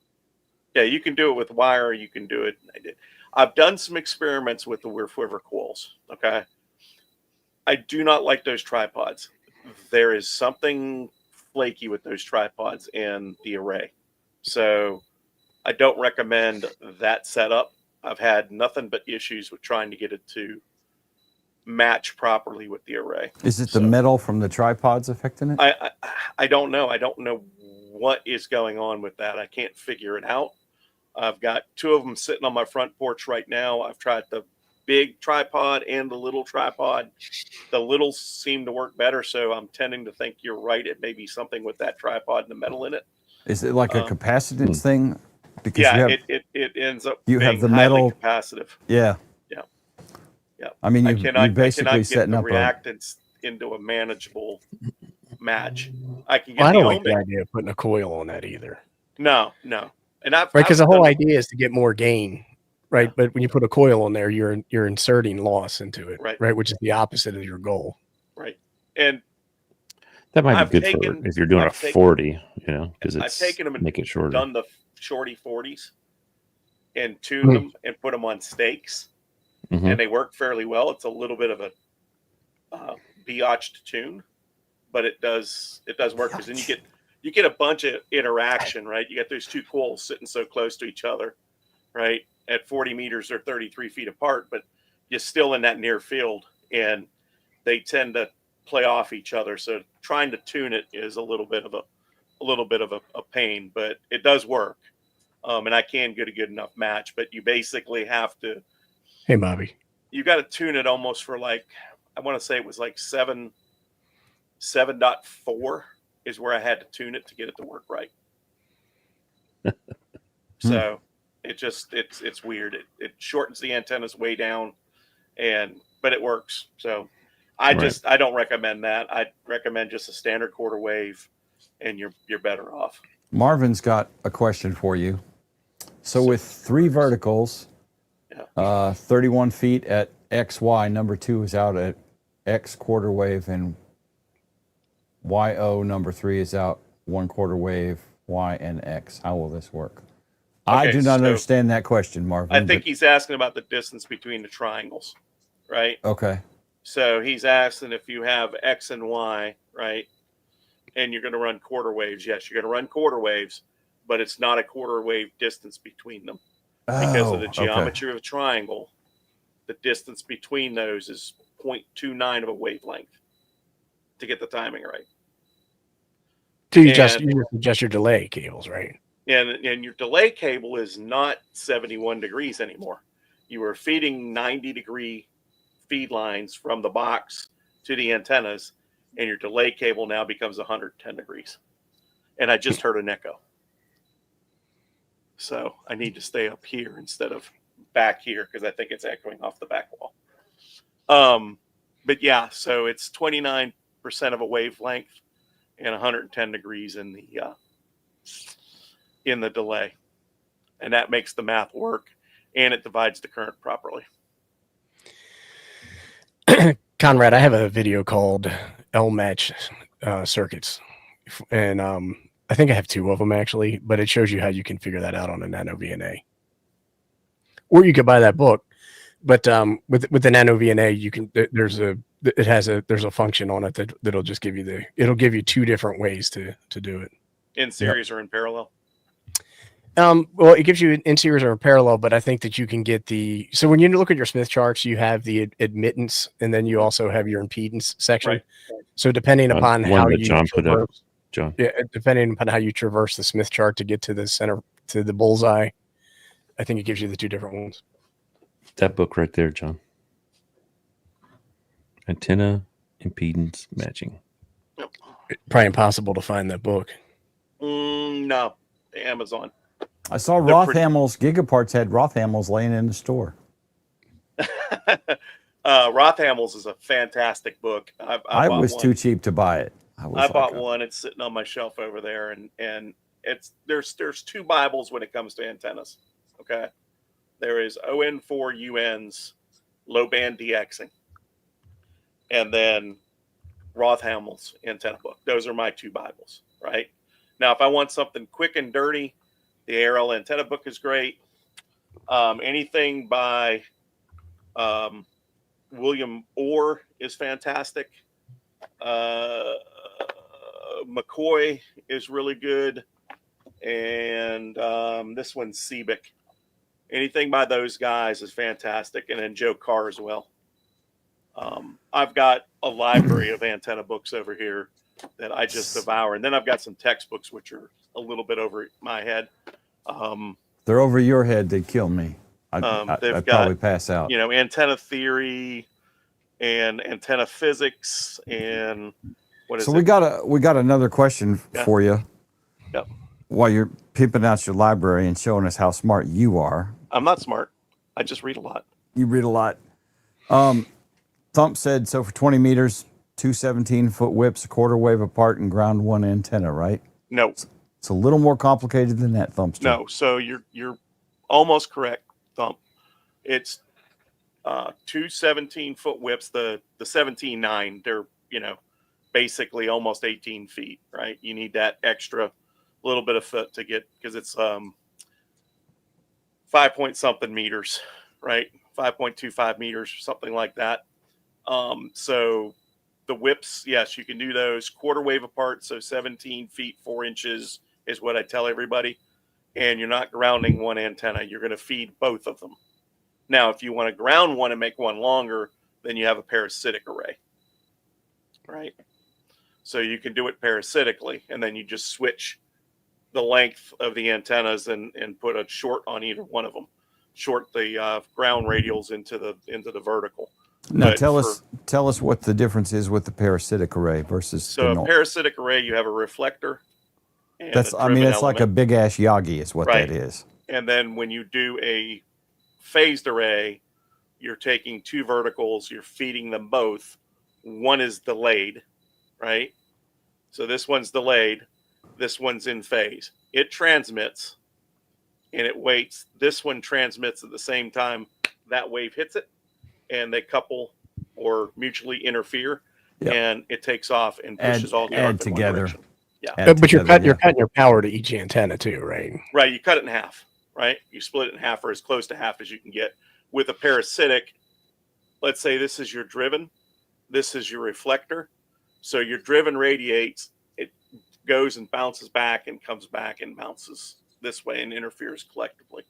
Yeah, you can do it with wire. You can do it. I've done some experiments with the Quiver coils. Okay. I do not like those tripods. There is something flaky with those tripods and the array. So I don't recommend that setup. I've had nothing but issues with trying to get it to match properly with the array. Is it the metal from the tripods affecting it? I don't know. I don't know what is going on with that. I can't figure it out. I've got 2 of them sitting on my front porch right now. I've tried the big tripod and the little tripod. The little seem to work better, so I'm tending to think you're right. It may be something with that tripod and the metal in it. Is it like a capacitance thing? Because yeah, it ends up you being have the metal capacitive. Yeah. Yeah. I mean, you're basically setting the up reactance into a manageable match. I can get I don't like the idea of putting a coil on that either. No. And right, because the whole idea is to get more gain, right? Yeah. But when you put a coil on there, you're inserting loss into it, right? Which is the opposite of your goal, right? And that might be good for if you're doing a 40, because I've taken them and make it shorter. Done the shorty 40s and tuned them and put them on stakes, and they work fairly well. It's a little bit of a biatch to tune, but it does work, because then you get a bunch of interaction, right? You got those 2 coils sitting so close to each other, right? At 40 meters, they're 33 feet apart, but you're still in that near field, and they tend to play off each other. So trying to tune it is a little bit of a pain, but it does work. And I can get a good enough match, but you basically have to. Hey, Bobby. You got to tune it almost for like, I want to say it was like 7.4 is where I had to tune it to get it to work right. So it's weird. It shortens the antennas way down, but it works. So I don't recommend that. I recommend just a standard quarter wave, and you're better off. Marvin's got a question for you. So with 3 verticals, 31 feet at XY, number 2 is out at X quarter wave, and YO number 3 is out 1 quarter wave, Y and X. How will this work? Okay, I do not understand that question, Marvin. I think he's asking about the distance between the triangles, right? Okay. So he's asking if you have X and Y, right? And you're going to run quarter waves. Yes, you're going to run quarter waves, but it's not a quarter wave distance between them. Because of the geometry of a triangle, the distance between those is 0.29 of a wavelength to get the timing right. So you adjust your delay cables, right? And your delay cable is not 71 degrees anymore. You are feeding 90-degree feed lines from the box to the antennas, and your delay cable now becomes 110 degrees. And I just heard an echo. So I need to stay up here instead of back here, because I think it's echoing off the back wall. But yeah, so it's 29% of a wavelength and 110 degrees in the delay. And that makes the math work, and it divides the current properly. Conrad, I have a video called L-Match circuits. And I think I have 2 of them actually, but it shows you how you can figure that out on a nano VNA. or you could buy that book. But with an NOVNA, you can there's a function on it that'll just give you it'll give you two different ways to do it. In series or in parallel? Well, it gives you in series or in parallel, but I think that you can get so when you look at your Smith charts, you have the admittance, and then you also have your impedance section. Right. So depending upon how you John put up, John. Yeah, depending upon how you traverse the Smith chart to get to the center, to the bullseye, I think it gives you the two different ones. That book right there, John. Antenna impedance matching. Yep. Probably impossible to find that book. No, Amazon. I saw Rothamels. Gigaparts had Rothamels laying in the store. Rothamels is a fantastic book. I was too cheap to buy it. I bought one. It's sitting on my shelf over there, and there's two Bibles when it comes to antennas. Okay, there is ON4UN's low band DXing, and then Rothamels antenna book. Those are my two Bibles. Right now, if I want something quick and dirty, the ARL antenna book is great. Anything by William Orr is fantastic. McCoy is really good. And this one's Seebeck. Anything by those guys is fantastic. And then Joe Carr as well. I've got a library of antenna books over here that I just devour. And then I've got some textbooks, which are a little bit over my head. They're over your head. They'd kill me. I'd probably pass out. Antenna theory and antenna physics and what is it? So we got another question for you. Yep. While you're pimping out your library and showing us how smart you are. I'm not smart. I just read a lot. You read a lot. Thump said, so for 20 meters, two 17-foot whips, a quarter wave apart, and ground one antenna, right? No. It's a little more complicated than that, Thumpster. No, so you're almost correct, Thump. It's two 17-foot whips. The 17.9, they're basically almost 18 feet, right? You need that extra little bit of foot to get, because it's 5-point-something meters, right? 5.25 meters or something like that. So the whips, yes, you can do those quarter wave apart. So 17 feet 4 inches is what I tell everybody. And you're not grounding one antenna. You're going to feed both of them. Now, if you want to ground one and make one longer, then you have a parasitic array, right? So you can do it parasitically, and then you just switch the length of the antennas and put a short on either one of them. Short the ground radials into the vertical. Now tell us what the difference is with the parasitic array versus. So a parasitic array, you have a reflector. That's like a big ass Yagi is what that is. And then when you do a phased array, you're taking two verticals, you're feeding them both. One is delayed, right? So this one's delayed, this one's in phase. It transmits and it waits. This one transmits at the same time that wave hits it, and they couple or mutually interfere, and it takes off and pushes all together. Yeah, but you're cutting your power to each antenna too, right? Right, you cut it in half, right? You split it in half or as close to half as you can get. With a parasitic, let's say this is your driven, this is your reflector. So your driven radiates, it goes and bounces back and comes back and bounces this way and interferes collectively.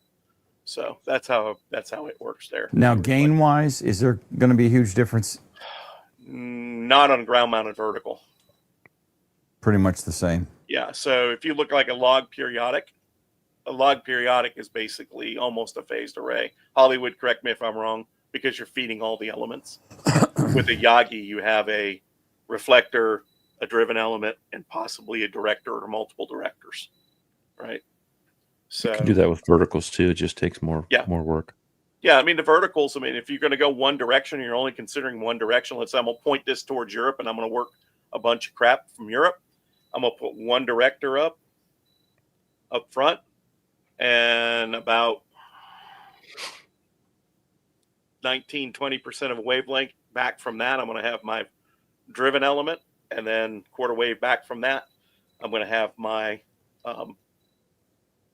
So that's how it works there. Now, gain wise, is there going to be a huge difference? Not on ground mounted vertical. Pretty much the same. Yeah. So if you look like a log periodic is basically almost a phased array. Hollywood, correct me if I'm wrong, because you're feeding all the elements. With a Yagi, you have a reflector, a driven element, and possibly a director or multiple directors, right? So you can do that with verticals too. It just takes more work. Yeah, I mean the verticals. I mean, if you're going to go one direction, and you're only considering one direction. Let's say I'm going to point this towards Europe, and I'm going to work a bunch of crap from Europe. I'm going to put one director up front, and about 19-20% of a wavelength back from that, I'm going to have my driven element, and then quarter wave back from that, I'm going to have my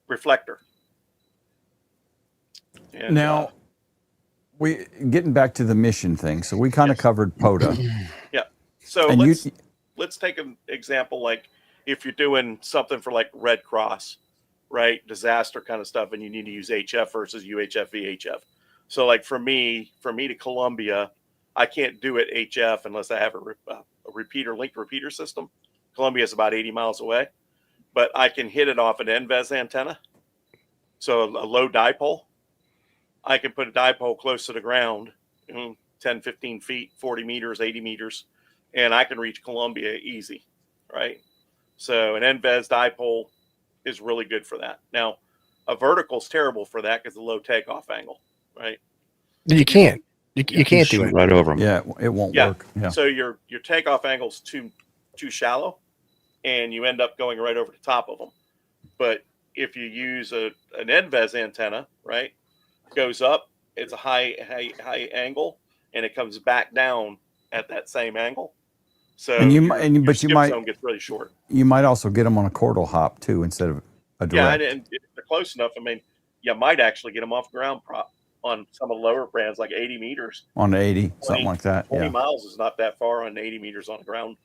reflector. And, now, we getting back to the mission thing. So we kind of covered POTA. Yeah. So and let's take an example, like if you're doing something for like Red Cross, right? Disaster kind of stuff, and you need to use HF versus UHF VHF. So like for me to Columbia, I can't do it HF unless I have a linked repeater system. Columbia is about 80 miles away, but I can hit it off an NVES antenna. So a low dipole. I can put a dipole close to the ground, 10, 15 feet, 40 meters, 80 meters, and I can reach Columbia easy, right? So an NVES dipole is really good for that. Now, a vertical is terrible for that because of the low takeoff angle, right? You can't. You can't do it right over them. Yeah, it won't work. Yeah. So your takeoff angle is too shallow, and you end up going right over the top of them. But if you use an NVES antenna, right, goes up, it's a high angle, and it comes back down at that same angle. So your skip zone gets really short. You might also get them on a chordal hop too instead of a direct. Yeah, and if they're close enough, I mean, you might actually get them off ground prop on some of the lower bands, like 80 meters. On 80, something like that. 20 miles is not that far on 80 meters on a ground.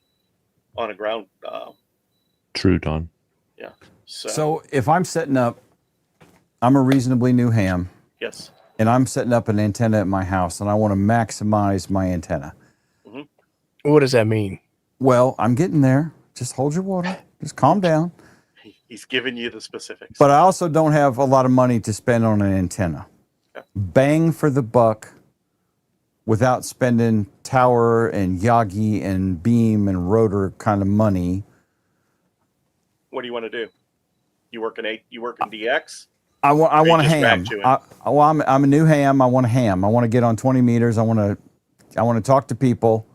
True, Don. Yeah. So if I'm setting up, I'm a reasonably new ham. Yes. And I'm setting up an antenna at my house, and I want to maximize my antenna. Mm-hmm. What does that mean? Well, I'm getting there. Just hold your water. Just calm down. He's giving you the specifics. But I also don't have a lot of money to spend on an antenna. Yeah. Bang for the buck without spending tower and Yagi and beam and rotor kind of money. What do you want to do? You work in DX? I want a ham. I'm a new ham. I want a ham. I want to get on 20 meters. I want to talk to people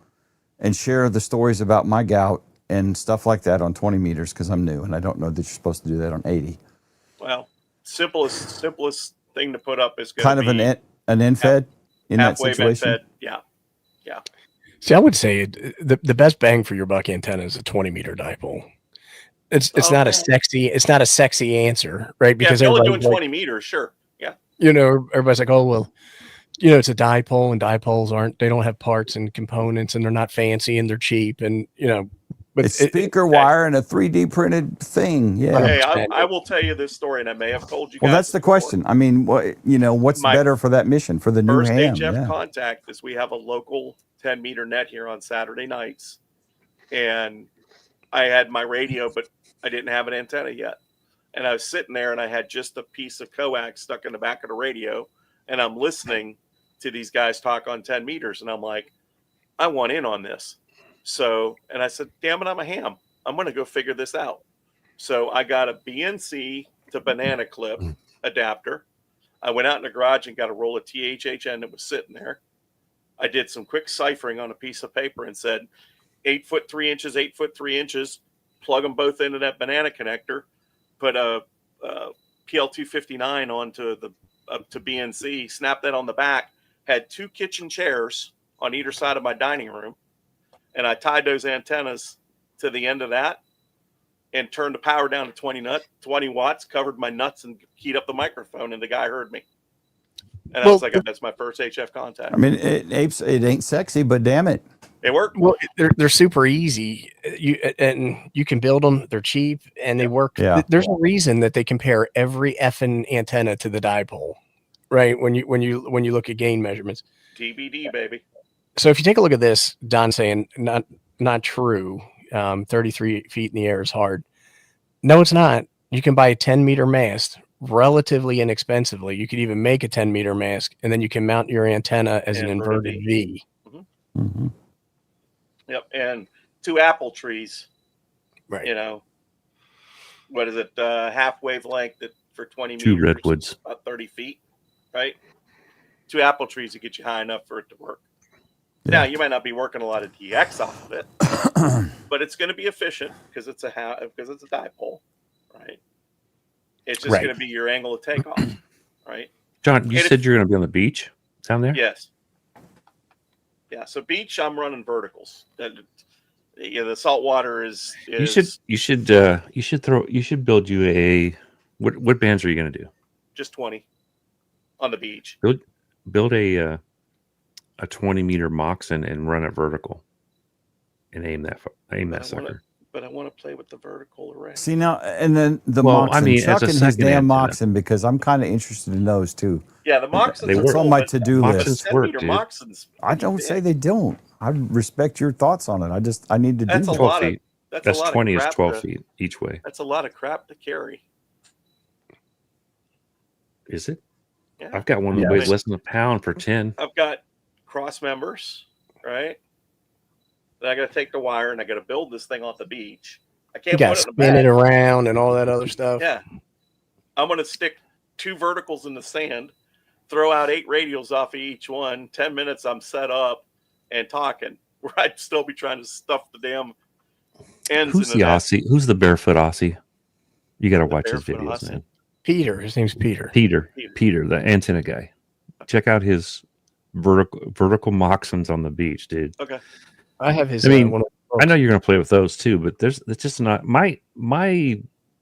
and share the stories about my gout and stuff like that on 20 meters because I'm new and I don't know that you're supposed to do that on 80. Well, simplest thing to put up is kind of an end-fed in that situation. End-fed. Yeah. See, I would say the best bang for your buck antenna is a 20-meter dipole. It's not a sexy answer, right? Because they're only doing 20 meters, sure. Yeah. Everybody's like, oh well, it's a dipole, and dipoles they don't have parts and components, and they're not fancy and they're cheap, and but it's speaker wire and a 3D printed thing. Yeah. Hey, I will tell you this story, and I may have told you guys. Well, that's the question. I mean, what's better for that mission for the new ham? First HF contact is we have a local 10-meter net here on Saturday nights, and I had my radio, but I didn't have an antenna yet. And I was sitting there and I had just a piece of coax stuck in the back of the radio. And I'm listening to these guys talk on 10 meters. And I'm like, I want in on this. So, and I said, damn it, I'm a ham. I'm going to go figure this out. So I got a BNC to banana clip adapter. I went out in the garage and got a roll of THHN that was sitting there. I did some quick ciphering on a piece of paper and said, 8 foot 3 inches, 8 foot 3 inches. Plug them both into that banana connector, put a PL259 onto to BNC, snap that on the back, had 2 kitchen chairs on either side of my dining room, and I tied those antennas to the end of that and turned the power down to 20 watts, covered my nuts and keyed up the microphone, and the guy heard me. And I was like, that's my first HF contact. I mean, it ain't sexy, but damn it. It worked. Well, they're super easy. You can build them. They're cheap and they work. Yeah. There's a reason that they compare every effing antenna to the dipole, right? When you look at gain measurements. TBD, baby. So if you take a look at this, Don saying not true. 33 feet in the air is hard. No, it's not. You can buy a 10-meter mast relatively inexpensively. You could even make a 10-meter mast, and then you can mount your antenna as an inverted V. Mm-hmm. Mm-hmm. Yep, and 2 apple trees. Right. What is it? Half wavelength for 20 2 meters. redwoods. About 30 feet, right? 2 apple trees to get you high enough for it to work. Yeah. Now, you might not be working a lot of DX off of it, but it's going to be efficient because it's a dipole, right? It's just going to be your angle of takeoff, right? John, you said you're going to be on the beach down there? Yes. Yeah, so beach, I'm running verticals. The salt water is. You should build you a. What bands are you going to do? Just 20 on the beach. Build a 20-meter Moxon and run it vertical, and aim that sucker. But I want to play with the vertical array. See now, and then the Moxon, Chuck and his damn Moxon, because I'm kind of interested in those too. Yeah, the Moxons are on my to-do list. Moxons I don't say they don't. I respect your thoughts on it. I need to do that. 12 feet. That's 20 is 12 feet each way. That's a lot of crap to carry. Is it? Yeah. I've got one that weighs less than a pound for 10. I've got cross members, right? Then I got to take the wire and I got to build this thing off the beach. I can't put it in a bag. Spin it around and all that other stuff. Yeah. I'm going to stick 2 verticals in the sand, throw out 8 radials off of each one. 10 minutes, I'm set up and talking. Where I'd still be trying to stuff the damn ends. Who's the Aussie? Who's the barefoot Aussie? You got to watch his videos, Aussie. Man. Peter. His name's Peter. Peter, the antenna guy. Check out his vertical Moxons on the beach, dude. Okay. I have his. I mean, I know you're going to play with those too, but it's just not my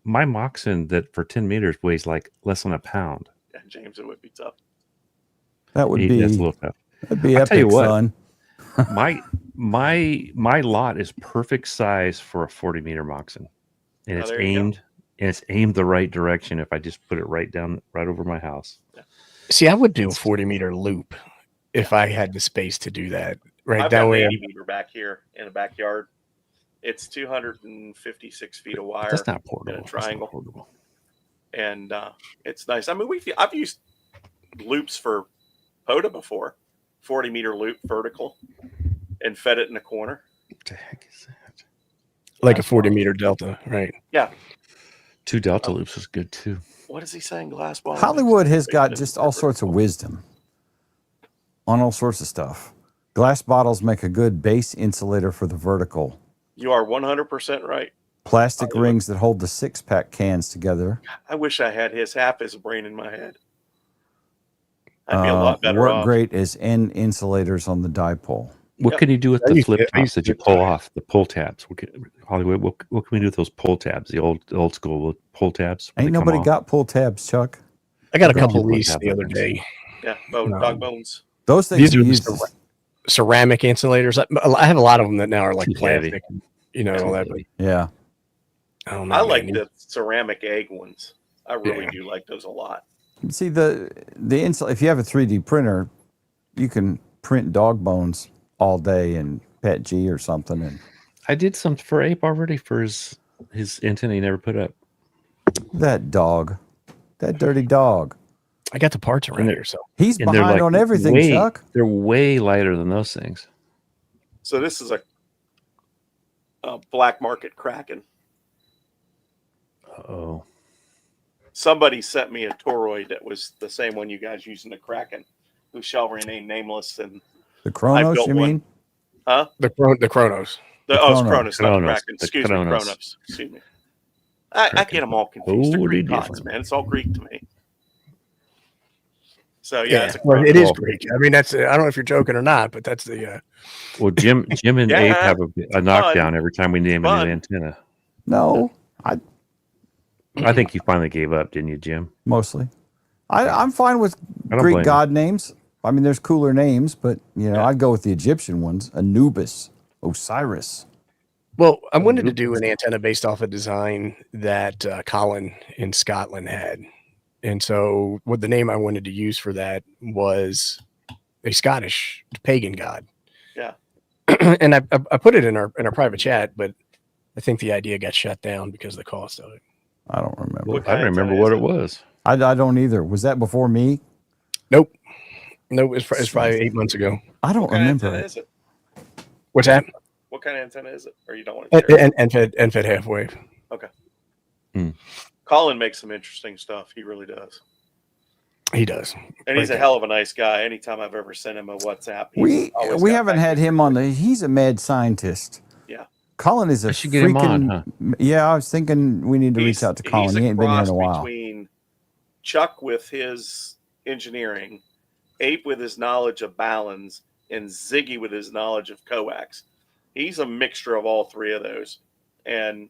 Moxon that for 10 meters weighs like less than a pound. Yeah, James, it would be tough. That's a little tough. That'd be epic, tell you what, son. my lot is perfect size for a 40-meter Moxon, and it's aimed the right direction. If I just put it right over my house. Yeah. See, I would do a 40-meter loop if I had the space to do that. Right, I've got an 80-meter back here in the backyard. It's 256 feet of wire. That's not portable. In a triangle. And it's nice. I mean, I've used loops for POTA before. 40-meter loop vertical and fed it in a corner. What the heck is that? Like a 40-meter delta, right? Yeah. 2 delta loops is good too. What is he saying? Glass ball. Hollywood has got just all sorts of wisdom on all sorts of stuff. Glass bottles make a good base insulator for the vertical. You are 100% right. Plastic rings that hold the 6-pack cans together. I wish I had half his brain in my head. I'd be a lot better work off. Great as end insulators on the dipole. What can you do with the flip tops that you pull off, the pull tabs? Hollywood, what can we do with those pull tabs, the old school pull tabs? Ain't nobody got pull tabs, Chuck. I got a couple of these the other day. Yeah, dog bones. Those things these are ceramic insulators. I have a lot of them that now are like plastic, all that. But yeah. I don't know. I like the ceramic egg ones. I really do like those a lot. See if you have a 3D printer, you can print dog bones all day in PETG or something. And I did some for Ape already for his antenna he never put up. That dirty dog. I got the parts around here, so he's behind on everything, Chuck. They're way lighter than those things. So this is a black market Kraken. Oh. Somebody sent me a toroid that was the same one you guys use in the Kraken, who shall remain nameless. And the Chronos, you mean? Huh? The Chronos. It's Chronos, not the Kraken. Excuse me, Chronos. Excuse me. I get them all confused. They're Greek gods, man. It's all Greek to me. So it is Greek. I mean, that's I don't know if you're joking or not, but that's the. Well, Jim and Abe have a knockdown every time we name a new antenna. No, I think you finally gave up, didn't you, Jim? Mostly. I'm fine with Greek god names. I mean, there's cooler names, but I'd go with the Egyptian ones: Anubis, Osiris. Well, I wanted to do an antenna based off a design that Colin in Scotland had. And so what the name I wanted to use for that was a Scottish pagan god. Yeah. And I put it in our private chat, but I think the idea got shut down because of the cost of it. I don't remember. I don't remember what it was. I don't either. Was that before me? Nope. It's probably 8 months ago. I don't remember it. Is it. What's that? What kind of antenna is it? Or you don't want to share? And fed half wave. Okay. Colin makes some interesting stuff. He really does. He does. And he's a hell of a nice guy. Anytime I've ever sent him a WhatsApp, we haven't had him on he's a mad scientist. Yeah. Colin is a freaking, get him on, huh? Yeah, I was thinking we need to reach out to Colin. He ain't been here in a while. Between Chuck with his engineering, Ape with his knowledge of balance, and Ziggy with his knowledge of coax. He's a mixture of all three of those. And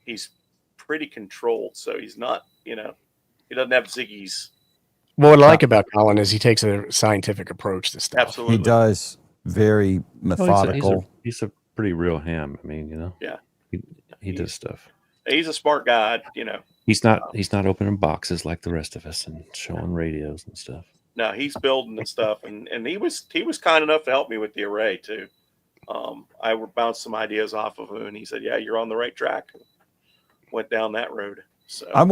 he's pretty controlled, so he's not, he doesn't have Ziggy's Well, what I like about Colin is he takes a scientific approach to stuff. Absolutely. He does. Very methodical. He's a pretty real ham. I mean, you know. Yeah. He does stuff. He's a smart guy, you know. He's not opening boxes like the rest of us and showing radios and stuff. No, he's building and stuff, and he was kind enough to help me with the array too. I bounced some ideas off of him, and he said, "Yeah, you're on the right track." Went down that road. So I'm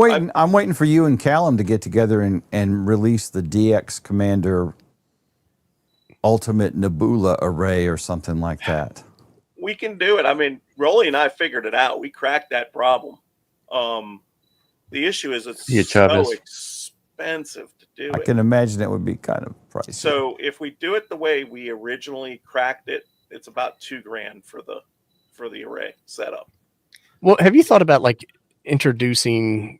waiting for you and Callum to get together and release the DX Commander Ultimate Nebula Array or something like that. We can do it. I mean, Rolly and I figured it out. We cracked that problem. The issue is it's so expensive to do. I can imagine it would be kind of pricey. So if we do it the way we originally cracked it, it's about $2,000 for the array setup. Well, have you thought about like introducing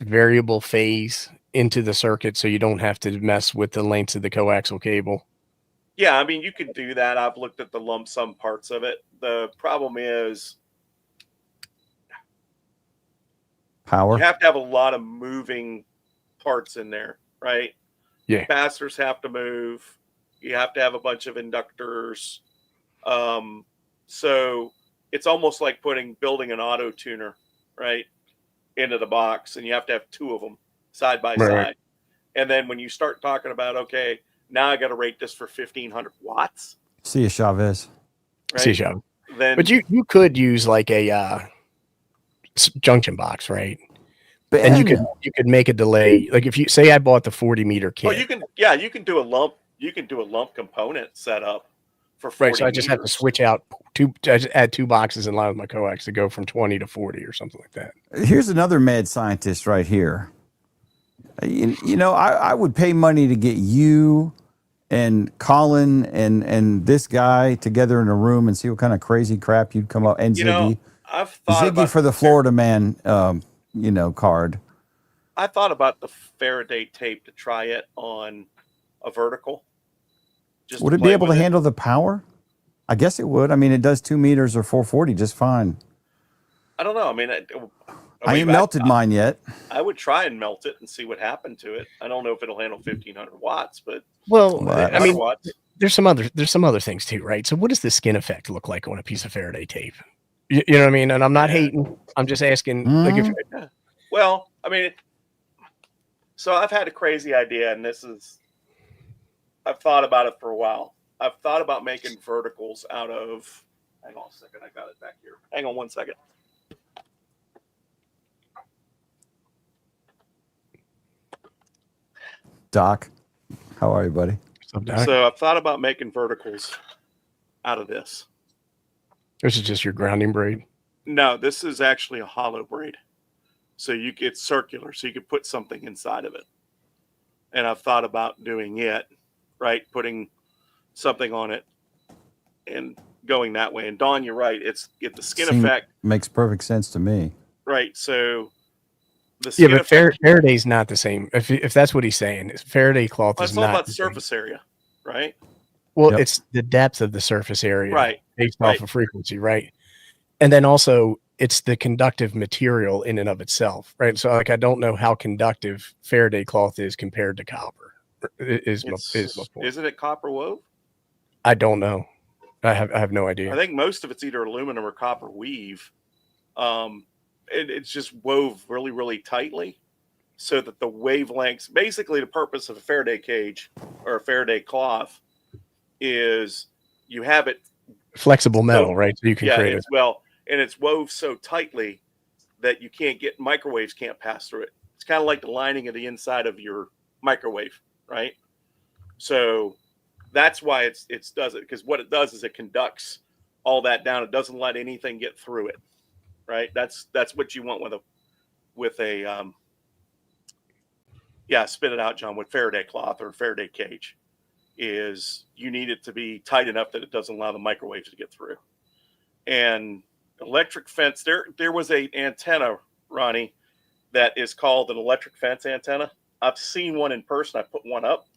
variable phase into the circuit so you don't have to mess with the lengths of the coaxial cable? Yeah, I mean, you could do that. I've looked at the lump sum parts of it. The problem is power. You have to have a lot of moving parts in there, right? Yeah. Capacitors have to move. You have to have a bunch of inductors. So it's almost like building an auto tuner, right, into the box, and you have to have two of them side by side. And then when you start talking about, okay, now I got to rate this for 1,500 watts. See you, Chavez. Right? See you, Chavez. Then, but you could use like a junction box, right? But, and you could make a delay. Like if you say I bought the 40 meter kit. Oh, you can do a lump. You can do a lump component setup for 40 right. So I just have to switch out I just add two boxes in line with my coax to go from 20 to 40 or something like that. Here's another mad scientist right here. You know, I would pay money to get you and Colin and this guy together in a room and see what kind of crazy crap you'd come up. And Ziggy, know, I've thought Ziggy for the Florida Man, card. I thought about the Faraday tape to try it on a vertical. Would it be able to handle the power? I guess it would. I mean, it does 2 meters or 440 just fine. I don't know. I mean, I ain't melted mine yet. I would try and melt it and see what happened to it. I don't know if it'll handle 1,500 watts, but I mean, there's some other things too, right? So, what does the skin effect look like on a piece of Faraday tape? You know what I mean? And I'm not hating. I'm just asking. Well, I mean, so I've had a crazy idea, and I've thought about it for a while. I've thought about making verticals out of. Hang on a second, I got it back here. Hang on 1 second. Doc, how are you, buddy? So I've thought about making verticals out of this. This is just your grounding braid? No, this is actually a hollow braid. So it's circular, so you could put something inside of it. And I've thought about doing it, right? Putting something on it and going that way. And Don, you're right. The skin effect makes perfect sense to me. Right. So the skin but Faraday's not the same. If that's what he's saying, Faraday cloth is not. It's all about the surface area, right? Well, it's the depth of the surface area, right? Based off of frequency, right? And then also it's the conductive material in and of itself, right? So like I don't know how conductive Faraday cloth is compared to copper. Is my point. Isn't it copper wove? I don't know. I have no idea. I think most of it's either aluminum or copper weave. It's just wove really, really tightly so that the wavelengths, basically the purpose of a Faraday cage or a Faraday cloth is you have it flexible metal, right? So you can create it. Well, and it's wove so tightly that microwaves can't pass through it. It's kind of like the lining of the inside of your microwave, right? So that's why it does it, because what it does is it conducts all that down. It doesn't let anything get through it, right? That's what you want with a spit it out, John, with Faraday cloth or Faraday cage. Is you need it to be tight enough that it doesn't allow the microwaves to get through. And electric fence, there was an antenna, Ronnie, that is called an electric fence antenna. I've seen one in person. I put one up.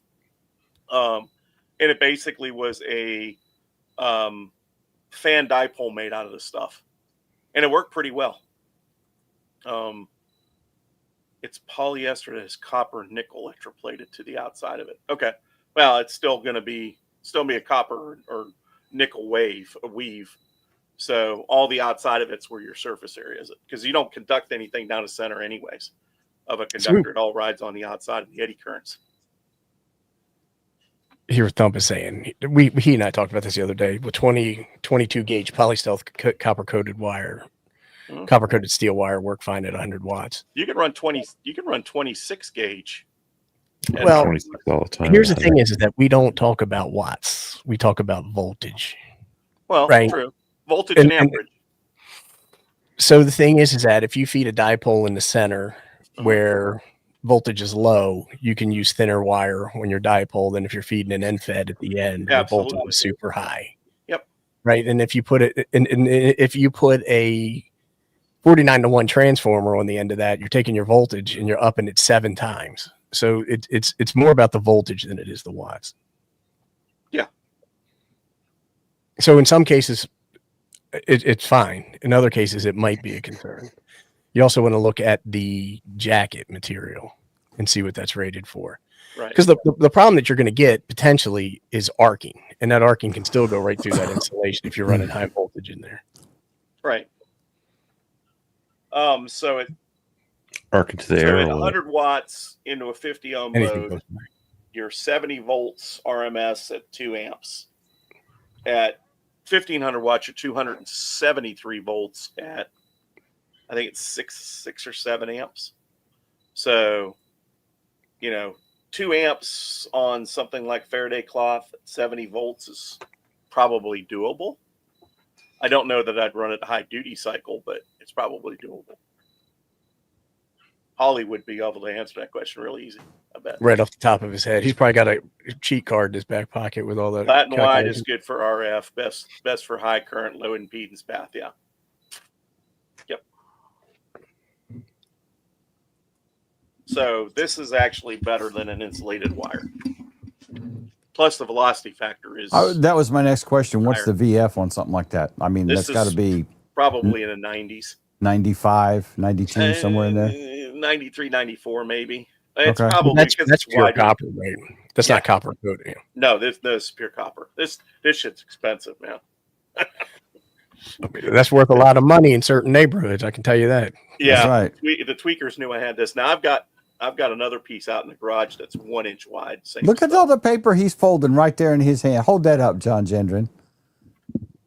And it basically was a fan dipole made out of this stuff. And it worked pretty well. It's polyester that is copper nickel electroplated to the outside of it. Okay. Well, it's still going to be a copper or nickel weave. So all the outside of it's where your surface area is, because you don't conduct anything down the center anyways of a conductor. It all rides on the outside of the eddy currents. Here Thump is saying, he and I talked about this the other day, with 22 gauge polystealth copper coated wire, copper coated steel wire work fine at 100 watts. You can run 26 gauge. Well, all the time. Here's the thing is that we don't talk about watts. We talk about voltage. Well, right? True. Voltage and amperage. So the thing is that if you feed a dipole in the center where voltage is low, you can use thinner wire on your dipole than if you're feeding an NFED at the end. The voltage is super high. Yep. Right. And if you put it if you put a 49-to-1 transformer on the end of that, you're taking your voltage and you're upping it 7 times. So it's more about the voltage than it is the watts. Yeah. So in some cases, it's fine. In other cases, it might be a concern. You also want to look at the jacket material and see what that's rated for. Right. Because the problem that you're going to get potentially is arcing, and that arcing can still go right through that insulation if you're running high voltage in there. Right. So it arcing to the air. At 100 watts into a 50 ohm load, you're 70 volts RMS at 2 amps. At 1500 watts, you're 273 volts at, I think it's 6 or 7 amps. So, 2 amps on something like Faraday cloth at 70 volts is probably doable. I don't know that I'd run it high duty cycle, but it's probably doable. Holly would be able to answer that question really easy, I bet. Right off the top of his head. He's probably got a cheat card in his back pocket with all that. Flat and wide is good for RF. Best for high current, low impedance path. Yeah. Yep. So this is actually better than an insulated wire. Plus the velocity factor is. That was my next question. What's the VF on something like that? I mean, that's got to be probably in the 90s. 95, 92, somewhere in there. 93, 94, maybe. It's okay. probably that's pure copper, right? That's not copper coating. No, this is pure copper. This shit's expensive, man. That's worth a lot of money in certain neighborhoods. I can tell you that. Yeah, right. The tweakers knew I had this. Now I've got another piece out in the garage that's 1 inch wide. Look at all the paper he's folding right there in his hand. Hold that up, John Gendron.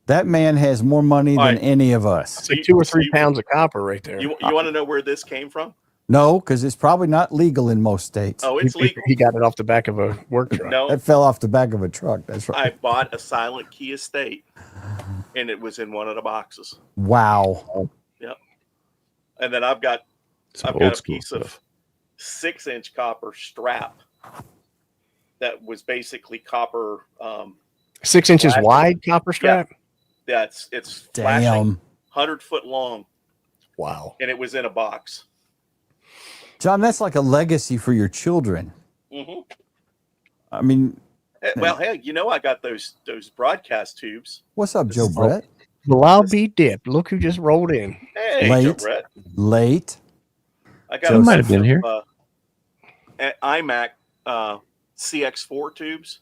That man has more money than any of us. It's like 2 or 3 pounds of copper right there. You want to know where this came from? No, because it's probably not legal in most states. Oh, it's legal. He got it off the back of a work truck. No, that fell off the back of a truck. That's right. I bought a silent key estate, and it was in one of the boxes. Wow. Yep. And then I've got a piece of 6-inch copper strap that was basically copper. 6 inches wide copper strap. Yeah, it's flashing, 100-foot long. Wow. And it was in a box. John, that's like a legacy for your children. Mm-hmm. I mean, well, hey, I got those broadcast tubes. What's up, Joe Brett? Well, I'll be dipped. Look who just rolled in. Hey, late, Joe Brett. Late. I got might have been here. iMac CX4 tubes.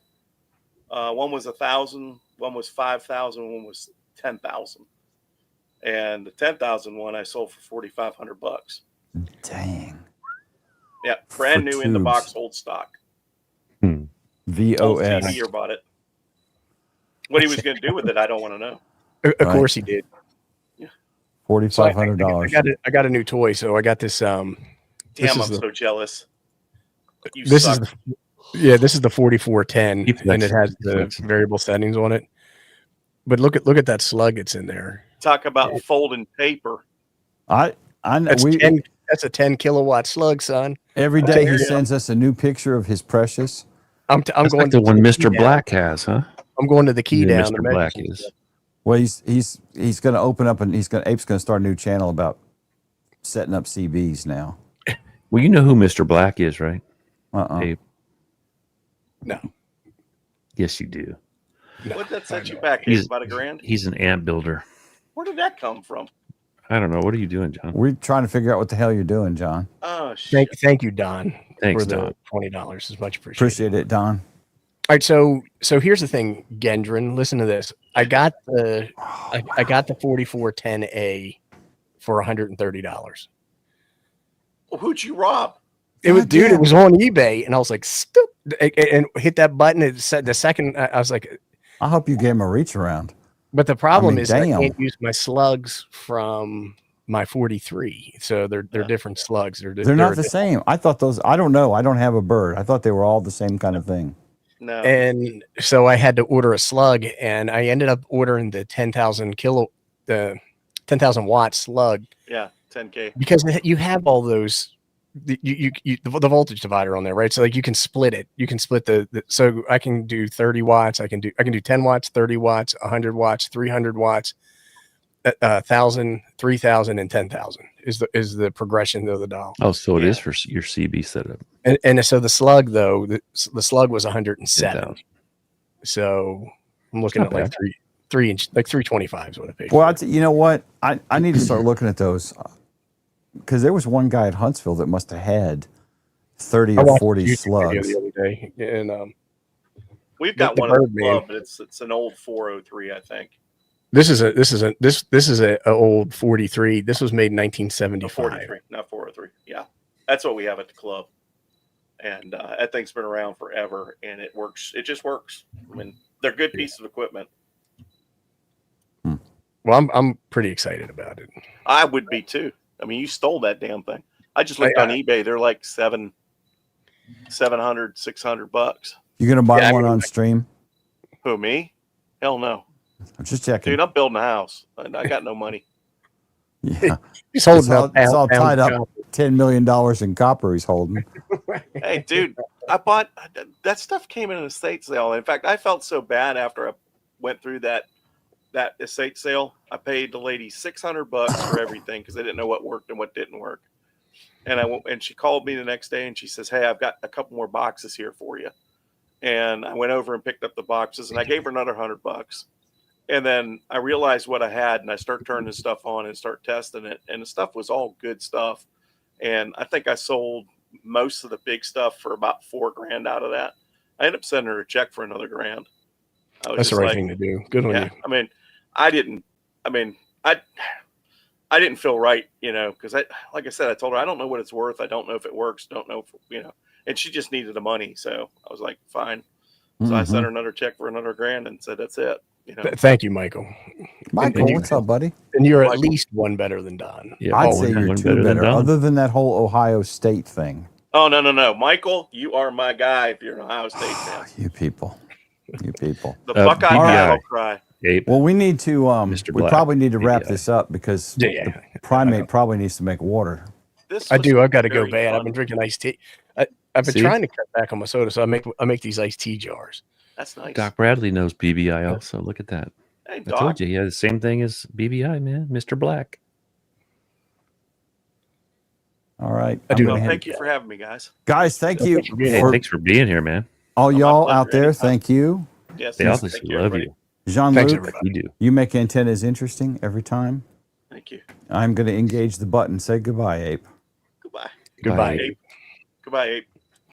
One was 1,000, one was 5,000, one was 10,000. And the 10,000 one I sold for $4,500. Dang. Yeah, brand new in the box, old stock. VOS. Year bought it. What he was going to do with it, I don't want to know. Of course he did. Yeah, $4,500. I got a new toy, so I got this. Damn, I'm so jealous. This is the 4410, and it has the variable settings on it. But look at that slug that's in there. Talk about folding paper. I know. That's a 10 kilowatt slug, son. Every day he sends us a new picture of his precious. I'm going like to the one Mr. Black has, huh? I'm going to the key down. Mr. Black is. Well, he's going to open up and Ape's going to start a new channel about setting up CBs now. Well, you know who Mr. Black is, right? Ape. No. Yes, you do. What did that set you back? About $1,000? He's an amp builder. Where did that come from? I don't know. What are you doing, John? We're trying to figure out what the hell you're doing, John. Oh, shit. Thank you, Don. Thanks, for the Don. $20. It's much appreciated. Appreciate it, Don. All right, so here's the thing, Gendron. Listen to this. I got the 4410A for $130. Well, who'd you rob? It was, dude. It was on eBay, and I was like, "Stop!" and hit that button. It said the second. I was like, I hope you gave him a reach around. but the problem is I damn. can't use my slugs from my 43. So they're different slugs. They're not the same. I thought those. I don't know. I don't have a bird. I thought they were all the same kind of thing. No. And so I had to order a slug, and I ended up ordering the 10,000 watt slug. Yeah, 10K. Because you have all those. The voltage divider on there, right? So like you can split it. You can split the so I can do 30 watts. I can do 10 watts, 30 watts, 100 watts, 300 watts, 1,000, 3,000, and 10,000 is the progression of the dial. Oh, so it is for your CB setup. And so the slug though, the slug was 107. 10,000. So I'm looking at like 325 is what I paid. Well, you know what? I need to start looking at those. Because there was one guy at Huntsville that must have had 30 or 40 slugs. The other day, and we've got one in the club, but it's an old 403, I think. This is a old 43. This was made in 1975. 43, not 403. Yeah, that's what we have at the club, and that thing's been around forever, and it works. It just works. I mean, they're good pieces of equipment. Well, I'm pretty excited about it. I would be too. I mean, you stole that damn thing. I just looked on eBay. They're like $700, $600. You gonna buy one on stream? Who, me? Hell no. I'm just checking. Dude, I'm building a house. I got no money. Yeah, he's holding it's all tied up. $10 million in copper he's holding. Hey, dude, I bought that stuff came in an estate sale. In fact, I felt so bad after I went through that estate sale. I paid the lady $600 for everything because I didn't know what worked and what didn't work. And she called me the next day and she says, "Hey, I've got a couple more boxes here for you." And I went over and picked up the boxes and I gave her another $100. And then I realized what I had and I started turning the stuff on and start testing it. And the stuff was all good stuff. And I think I sold most of the big stuff for about $4,000 out of that. I ended up sending her a check for another $1,000. That's the right thing to do. Good on you. I mean, I didn't feel right, because like I said, I told her, I don't know what it's worth. I don't know if it works. Don't know if, and she just needed the money. So I was like, fine. So I sent her another check for another $1,000 and said, that's it. Thank you, Michael. Michael, what's up, buddy? And you're at least one better than Don. Yeah, I'd say you're two better, other than that whole Ohio State thing. Oh, no. Michael, you are my guy if you're an Ohio State fan. You people. The Buckeye guy will cry. Well, we need to. We probably need to wrap this up because the primate probably needs to make water. I do. I've got to go bad. I've been drinking iced tea. I've been trying to cut back on my soda, so I make these iced tea jars. That's nice. Doc Bradley knows BBI also. Look at that. Hey, I told you he had the same thing as BBI, man. Mr. Black. All right. Thank you for having me, guys. Guys, thank you. Thanks for being here, man. All y'all out there, thank you. Yes, they obviously love you. Jean-Luc, you you make antennas interesting every time. Thank you. I'm going to engage the button. Say goodbye, Ape. Goodbye. Goodbye, Ape. Goodbye, Ape.